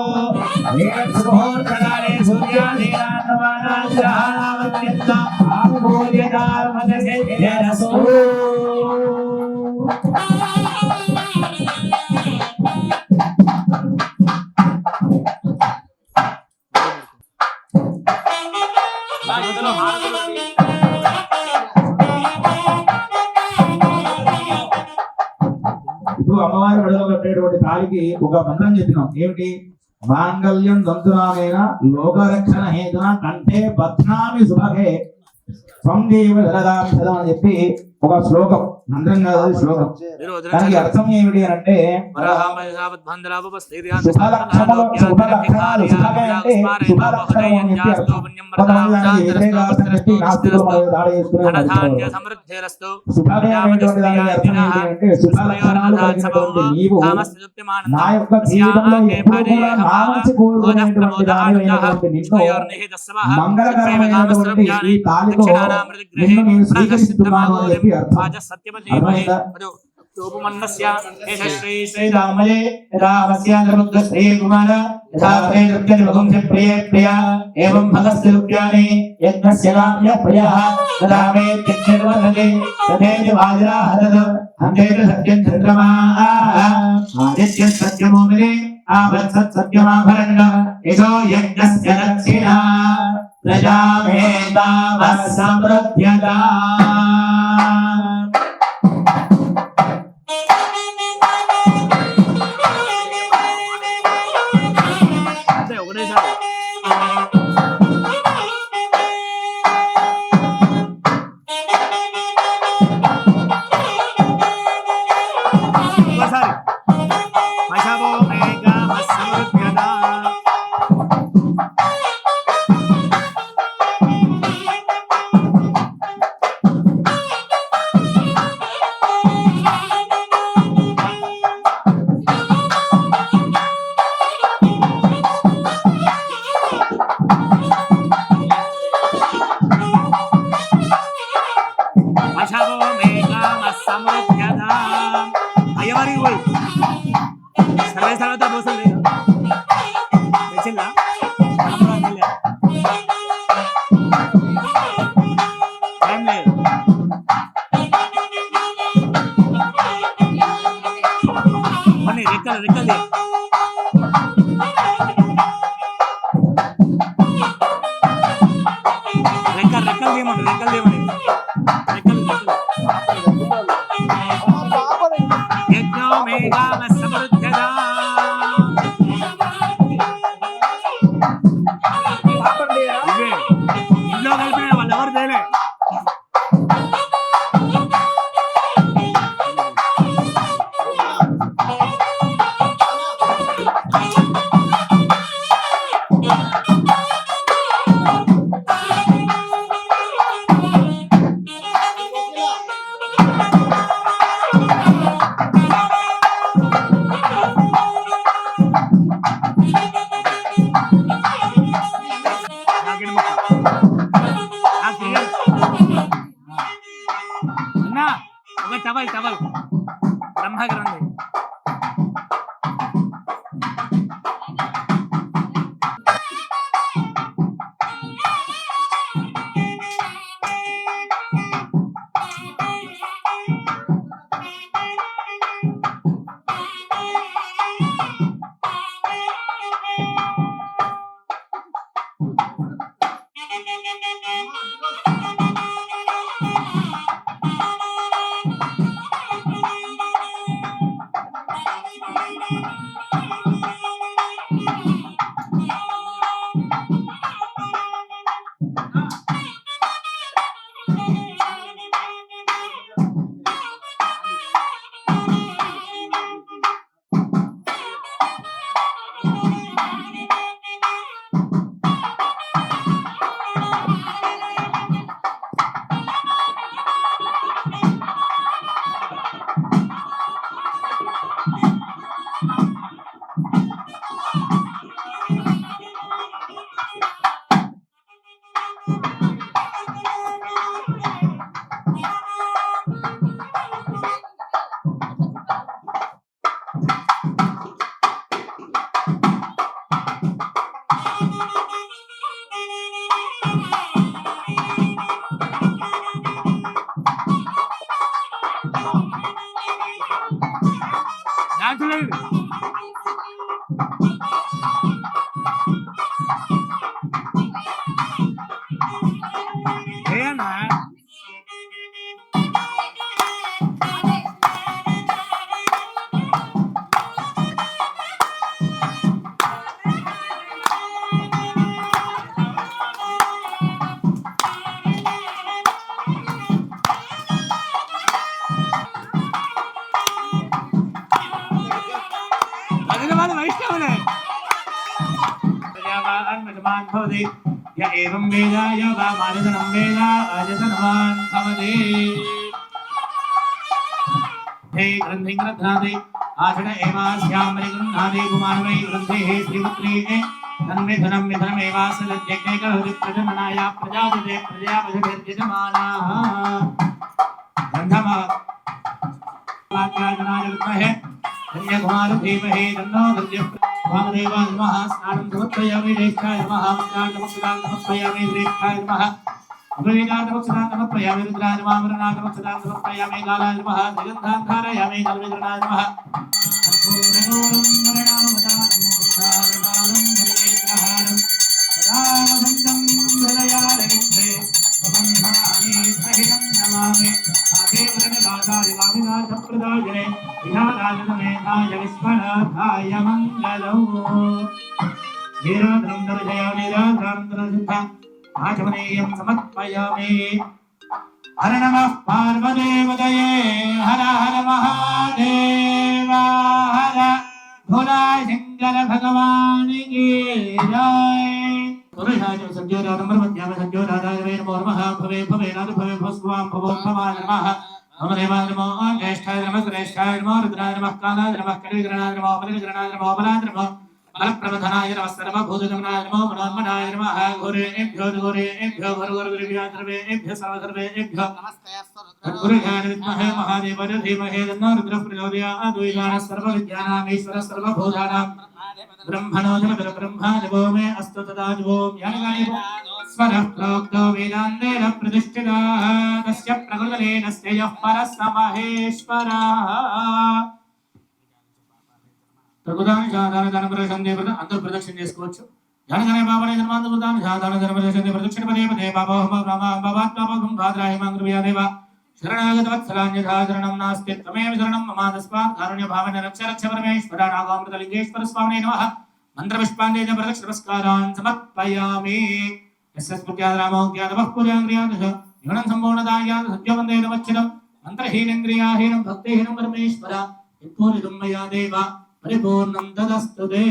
ముహూర్తకాలే సూర్యాదీనాన్నమానాగ్రహాణావత్యంతం ఆభూర్యదార్మదసిద్ధ్యరసో. ఇప్పుడు అమ్మవారి మెడలో కట్టేటువంటి తాళికి ఒక మంత్రం చెప్పినాం. ఏమిటి? మాంగళ్యం తంతునానేన లోకరక్షణ హేతున కంఠే బధ్నామి సుభగే స్వందేవ జలదాం సదం అని చెప్పి ఒక శ్లోకం. మంత్రం కాదు, అది శ్లోకం. దానికి అర్థం ఏమిటి అని అంటే శుభలక్షణాలు శుభగే అంటే శుభలక్షణం అని చెప్పి అర్థం. కొంతమంది దానికి వ్యతిరేక అర్థం చెప్పి నాస్తికులు మనకు దాడి చేసుకున్నారు. శుభగే అనేటువంటి దానికి అర్థం ఏంటి అంటే శుభలక్షణాలు కలిగినటువంటి నీవు నా యొక్క జీవితంలో ఎప్పుడు కూడా నా మంచి కోరుకునేటువంటి దానివైనటువంటి నిన్ను మంగళకరమైనటువంటి ఈ తాళితో నిన్ను నేను స్వీకరిస్తున్నాను అని చెప్పి అర్థం. అర్థమైందా? శ్రీరామలే రామస్య శ్రీ కుమార यथा प्रेतृप्यनिमुखं च प्रिये प्रिया एवं भगस्य रूप्याणि यज्ञस्य काम्य प्रियः तदा मे त्यज्यर्वदति तथेति वाजराहरद हन्तेति सत्यं चन्द्रमा आदित्यः सत्यमोमिनि आवत्सत् सत्यमाभरण्य इदो यज्ञस्य दक्षिणा प्रजामेतावः समृद्ध्यता అంతే ఒకటేసారి ఇంకోసారి మశవో మేఘమ సమృద్ధ్యత మశవో మేఘమ సమృద్ధ్యత అయ్యవారికి పోయి సర్వే సర్వత మోసం లేదు తెచ్చిందా టైం లేదు కొన్ని రెక్కలు రెక్కలు రెక్కలు రెక్కలు తీయమండి రెక్కలు తీయమండి రెక్కలు యజ్ఞో మేఘామ సమృద్ధ్యత ఇవే ఇంట్లో కలిపిన వాళ్ళు ఎవరు తేలే నాకేం అన్నా ఒక టవల్ టవల్ బ్రహ్మగ్రంథి य एवं वेद योगामायतनं वेद अयतनवान् भवति हे ग्रन्थि ग्रन्थादि आषण एवास्यां परिगृह्णादि कुमारवै ग्रन्थेः श्रीपुत्रेः तन्मिथुनं मिथुनमेवासलज्ञे करोति प्रजननाय प्रजापते प्रजापतिर्यजमानाः ग्रन्थमा वाक्याजनाय विद्महे कन्याकुमार धीमहि तन्नो दुर्योधनः वामदेवाय नमः स्नानं समर्पयामि ज्येष्ठाय नमः मन्त्रान् समर्पयामि ज्येष्ठाय नमः अभिवेदान् समर्पयामि रुद्राय नमः अमरनाथ समर्पयामि कालाय नमः जगन्धान् धारयामि कल्विद्रनाय नमः कर्पूरगौरं वरणावतारं मुक्तारणारं मुनिनेत्रहारं रामभक्तं हृदयारविन्दे भवन्भवानि सहितं नमामि आदेवरणदाताय वामिनाथप्रदायिने विधानाय विश्वनाथाय मङ्गलम् वीरभद्रं दर्शयामि राधान्तरसिद्धम् आचमनीयं समर्पयामि हर नमः पार्वदेवतये हर हर महादेव हर भोला शंकर भगवान की जय पुरुषाय संजोराधं ब्रह्मज्ञान संजोराधाय वे नमो नमः भवे भवे नाद भवे भस्वां भवो भवाय नमः नमो देवाय नमो ज्येष्ठाय नमः श्रेष्ठाय नमो रुद्राय नमः कालाय नमः कलिग्रणाय नमः बलिग्रणाय नमः बलाय नमः बलप्रमथनाय नमः सर्वभूतगमनाय नमो मनोन्मनाय नमः गुरेभ्यो गुरुगुरुभ्यो सर्वेभ्यो सर्वसर्वेभ्यो तत्पुरुषाय विद्महे महादेवाय धीमहि तन्नो रुद्रः प्रचोदयात् द्वैतानः सर्वविद्यानामीश्वरः सर्वभूतानां ब्रह्मणो जगद् ब्रह्मा जपो मे अस्तु तदा जपो ज्ञानकाय स्वरः प्रोक्तो वेदान्तेन प्रतिष्ठितः तस्य प्रकृतिरेनस्य यः परः स महेश्वरः प्रकृतानि साधारण दान प्रदक्षिण देवता अंतर प्रदक्षिण చేసుకోవచ్చు జనగణే బాబనే ధర్మాంత ప్రదాన సాధారణ ధర్మ ప్రదక్షిణ ప్రదక్షిణ పదే పదే బాబోహ బ్రహ్మ బాబాత్మకం భాద్రాయ మంగళ దేవ శరణాగత వత్సలాన్యథా శరణం నాస్తి త్వమేవ శరణం మమ తస్మాత్ కారుణ్య భావన రక్ష రక్ష పరమేశ్వర నాగామృత లింగేశ్వర స్వామినే నమః మంత్ర పుష్పాంజలి ప్రదక్షిణ నమస్కారాన్ సమర్పయామి యస్య స్మృత్యారామో జ్ఞానమః పురాంగ్రియాదః జ్ఞానం సంపూర్ణదాయాద్ సత్యవందే నమః మంత్రహీనేంద్రియాహీనం భక్తిహీనం పరమేశ్వర యత్పూరితం మయా దేవ परिपूर्णं तदस्तुते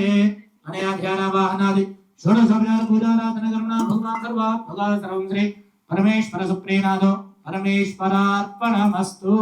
अनया ध्यानावाहनादि षोडशोपचार पूजाराधना करुणा भगवान् सर्वात् भगवान् सर्वं श्री परमेश्वर सुप्रीनाथो परमेश्वरार्पणमस्तु।